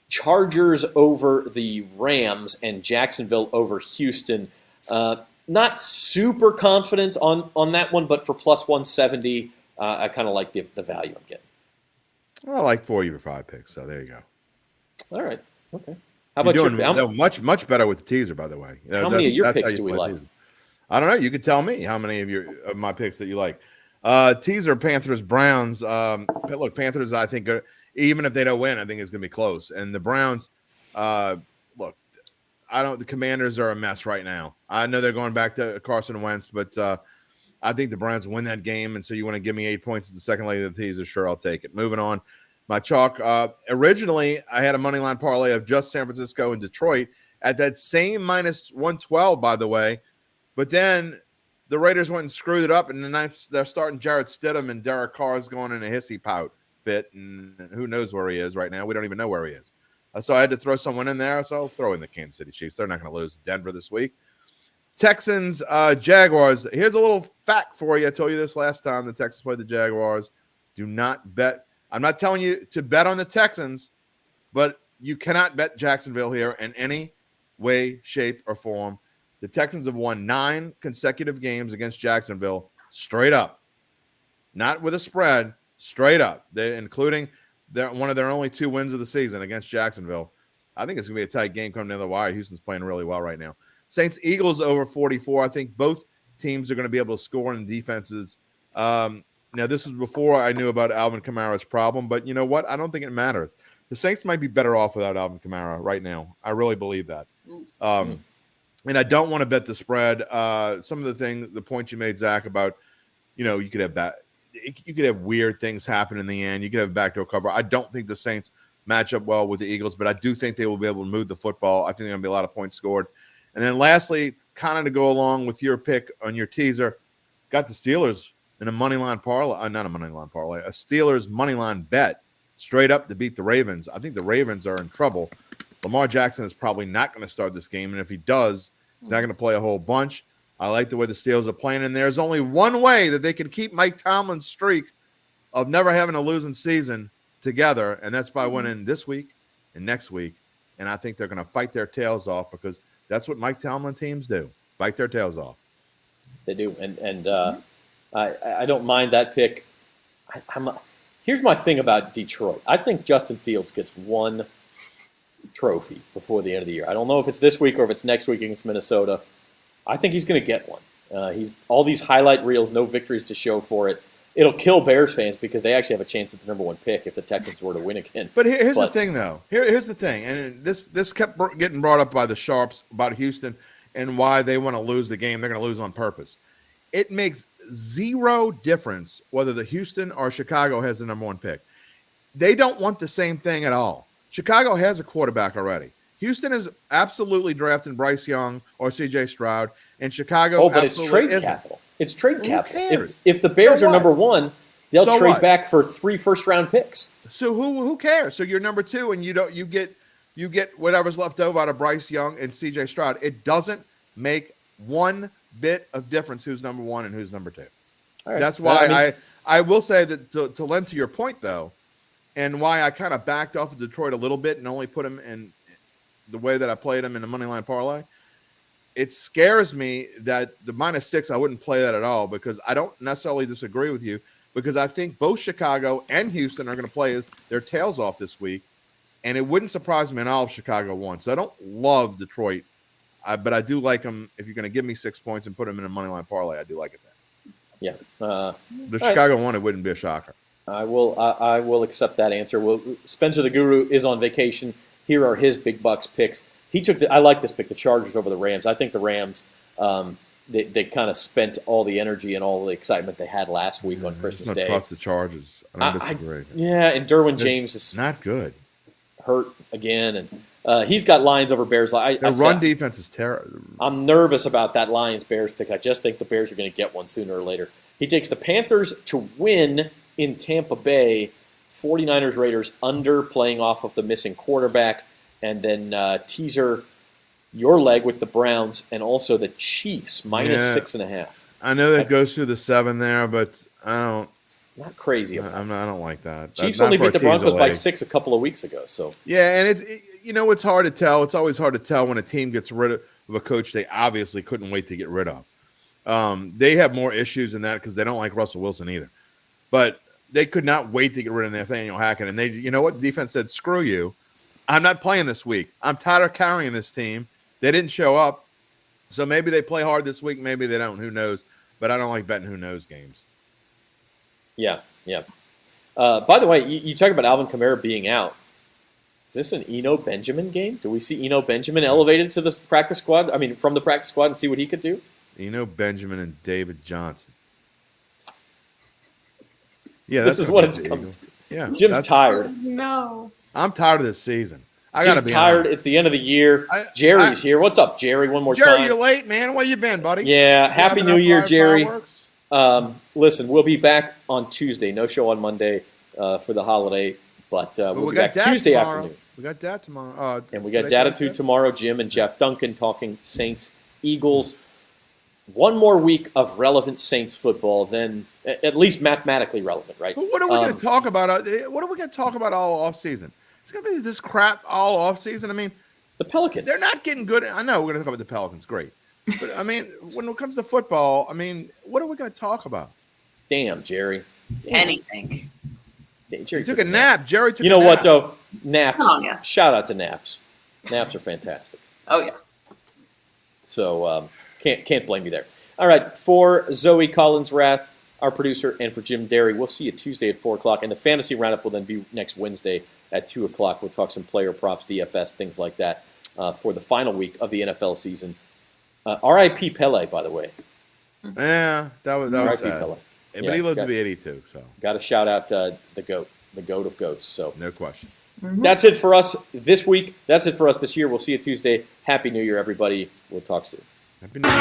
Chargers over the Rams, and Jacksonville over Houston. Not super confident on that one, but for +170, I kind of like the value I'm getting. Well, I like 4 of your 5 picks, so there you go. All right. Okay. How about your much better with the teaser, by the way. How many of your picks do we like? Teaser. I don't know. You could tell me how many of my picks that you like. Teaser Panthers Browns. Look, Panthers, I think, even if they don't win, I think it's going to be close. And the Browns, look, the Commanders are a mess right now. I know they're going back to Carson Wentz, but I think the Browns win that game. And so you want to give me 8 points at the second leg of the teaser? Sure, I'll take it. Moving on. My chalk. Originally, I had a money line parlay of just San Francisco and Detroit at that same -112, by the way. But then the Raiders went and screwed it up, and then they're starting Jarrett Stidham, and Derek Carr's going in a hissy pout fit, and who knows where he is right now. We don't even know where he is. So I had to throw someone in there, so I'll throw in the Kansas City Chiefs. They're not going to lose Denver this week. Texans, Jaguars. Here's a little fact for you. I told you this last time the Texans played the Jaguars. Do not bet. I'm not telling you to bet on the Texans, but you cannot bet Jacksonville here in any way, shape, or form. The Texans have won 9 consecutive games against Jacksonville straight up. Not with a spread, straight up. Including one of their only 2 wins of the season against Jacksonville. I think it's going to be a tight game coming down the wire. Houston's playing really well right now. Saints Eagles over 44. I think both teams are going to be able to score in defenses. Now, this was before I knew about Alvin Kamara's problem, but you know what? I don't think it matters. The Saints might be better off without Alvin Kamara right now. I really believe that. And I don't want to bet the spread. Some of the points you made, Zach, about, you could have weird things happen in the end. You could have backdoor cover. I don't think the Saints match up well with the Eagles, but I do think they will be able to move the football. I think there's going to be a lot of points scored. And then lastly, kind of to go along with your pick on your teaser, got the Steelers in a money line parlay, not a money line parlay, a Steelers money line bet straight up to beat the Ravens. I think the Ravens are in trouble. Lamar Jackson is probably not going to start this game, and if he does, he's not going to play a whole bunch. I like the way the Steelers are playing, and there's only one way that they can keep Mike Tomlin's streak of never having a losing season together, and that's by winning this week and next week. And I think they're going to fight their tails off because that's what Mike Tomlin teams do, fight their tails off. They do, and I don't mind that pick. Here's my thing about Detroit. I think Justin Fields gets one trophy before the end of the year. I don't know if it's this week or if it's next week against Minnesota. I think he's going to get one. He's all these highlight reels, no victories to show for it. It'll kill Bears fans because they actually have a chance at the number 1 pick if the Texans were to win again. But here's the thing, though. Here's the thing, and this kept getting brought up by the Sharps about Houston and why they want to lose the game. They're going to lose on purpose. It makes zero difference whether the Houston or Chicago has the number 1 pick. They don't want the same thing at all. Chicago has a quarterback already. Houston is absolutely drafting Bryce Young or C.J. Stroud, and Chicago but it's trade capital. It's trade capital. If the Bears are number 1, they'll trade back for 3 first-round picks. So who cares? So you're number 2, and you get whatever's left over out of Bryce Young and C.J. Stroud. It doesn't make one bit of difference who's number 1 and who's number 2. Right. That's why I will say that to lend to your point, though, and why I kind of backed off of Detroit a little bit and only put him in the way that I played him in the money line parlay. It scares me that the -6, I wouldn't play that at all because I don't necessarily disagree with you because I think both Chicago and Houston are going to play their tails off this week, and it wouldn't surprise me at all if Chicago won. So I don't love Detroit, but I do like them. If you're going to give me 6 points and put them in a money line parlay, I do like it then. Yeah. The Chicago won, it wouldn't be a shocker. I will accept that answer. Spencer the Guru is on vacation. Here are his big bucks picks. I like this pick, the Chargers over the Rams. I think the Rams, they kind of spent all the energy and all the excitement they had last week on Christmas Day. Trust the Chargers. I don't disagree. And Derwin James is not good. Hurt again, and he's got Lions over Bears. Their run defense is terrible. I'm nervous about that Lions-Bears pick. I just think the Bears are going to get one sooner or later. He takes the Panthers to win in Tampa Bay, 49ers Raiders under, playing off of the missing quarterback, and then teaser your leg with the Browns and also the Chiefs -6.5. I know that goes through the 7 there, but I don't. Not crazy. I don't like that. Chiefs only beat the Broncos by 6 a couple of weeks ago. So yeah, and it's hard to tell. It's always hard to tell when a team gets rid of a coach they obviously couldn't wait to get rid of. They have more issues than that because they don't like Russell Wilson either. But they could not wait to get rid of Nathaniel Hackett. And the defense said, screw you. I'm not playing this week. I'm tired of carrying this team. They didn't show up. So maybe they play hard this week. Maybe they don't. Who knows? But I don't like betting who knows games. Yeah. By the way, you talk about Alvin Kamara being out. Is this an Eno Benjamin game? Do we see Eno Benjamin elevated to the practice squad? I mean, from the practice squad and see what he could do? Eno Benjamin and David Johnson. Yeah, this is what it's come to. Yeah, Jim's tired. No. I'm tired of this season. Jim's tired. It's the end of the year. Jerry's here. What's up, Jerry? One more time. Jerry, you're late, man. Where you been, buddy? Yeah, Happy New Year, Jerry. Listen, we'll be back on Tuesday. No show on Monday for the holiday, but we'll be back Tuesday afternoon. We got Dad tomorrow. And we got Datitude tomorrow. Jim and Jeff Duncan talking Saints, Eagles. One more week of relevant Saints football, then at least mathematically relevant, right? But what are we going to talk about? What are we going to talk about all offseason? It's going to be this crap all offseason. I mean, the Pelicans. They're not getting good. I know we're going to talk about the Pelicans. Great. But, I mean, when it comes to football, I mean, what are we going to talk about? Damn, Jerry. Damn. Anything. He took a nap. Jerry took You know a nap. what, though? Naps. Oh, yeah. Shout out to naps. Naps are fantastic. Oh, yeah. So can't blame you there. All right, for Zoe Collins-Rath, our producer, and for Jim Derry, we'll see you Tuesday at 4 o'clock. And the fantasy roundup will then be next Wednesday at 2 o'clock. We'll talk some player props, DFS, things like that for the final week of the NFL season. R.I.P. Pele, by the way. Yeah, that was R.I.P. sad. Pele. But he lived to be 82, so. Got to shout out the GOAT of GOATs. So No question. That's it for us this week. That's it for us this year. We'll see you Tuesday. Happy New Year, everybody. We'll talk soon. Happy New Year.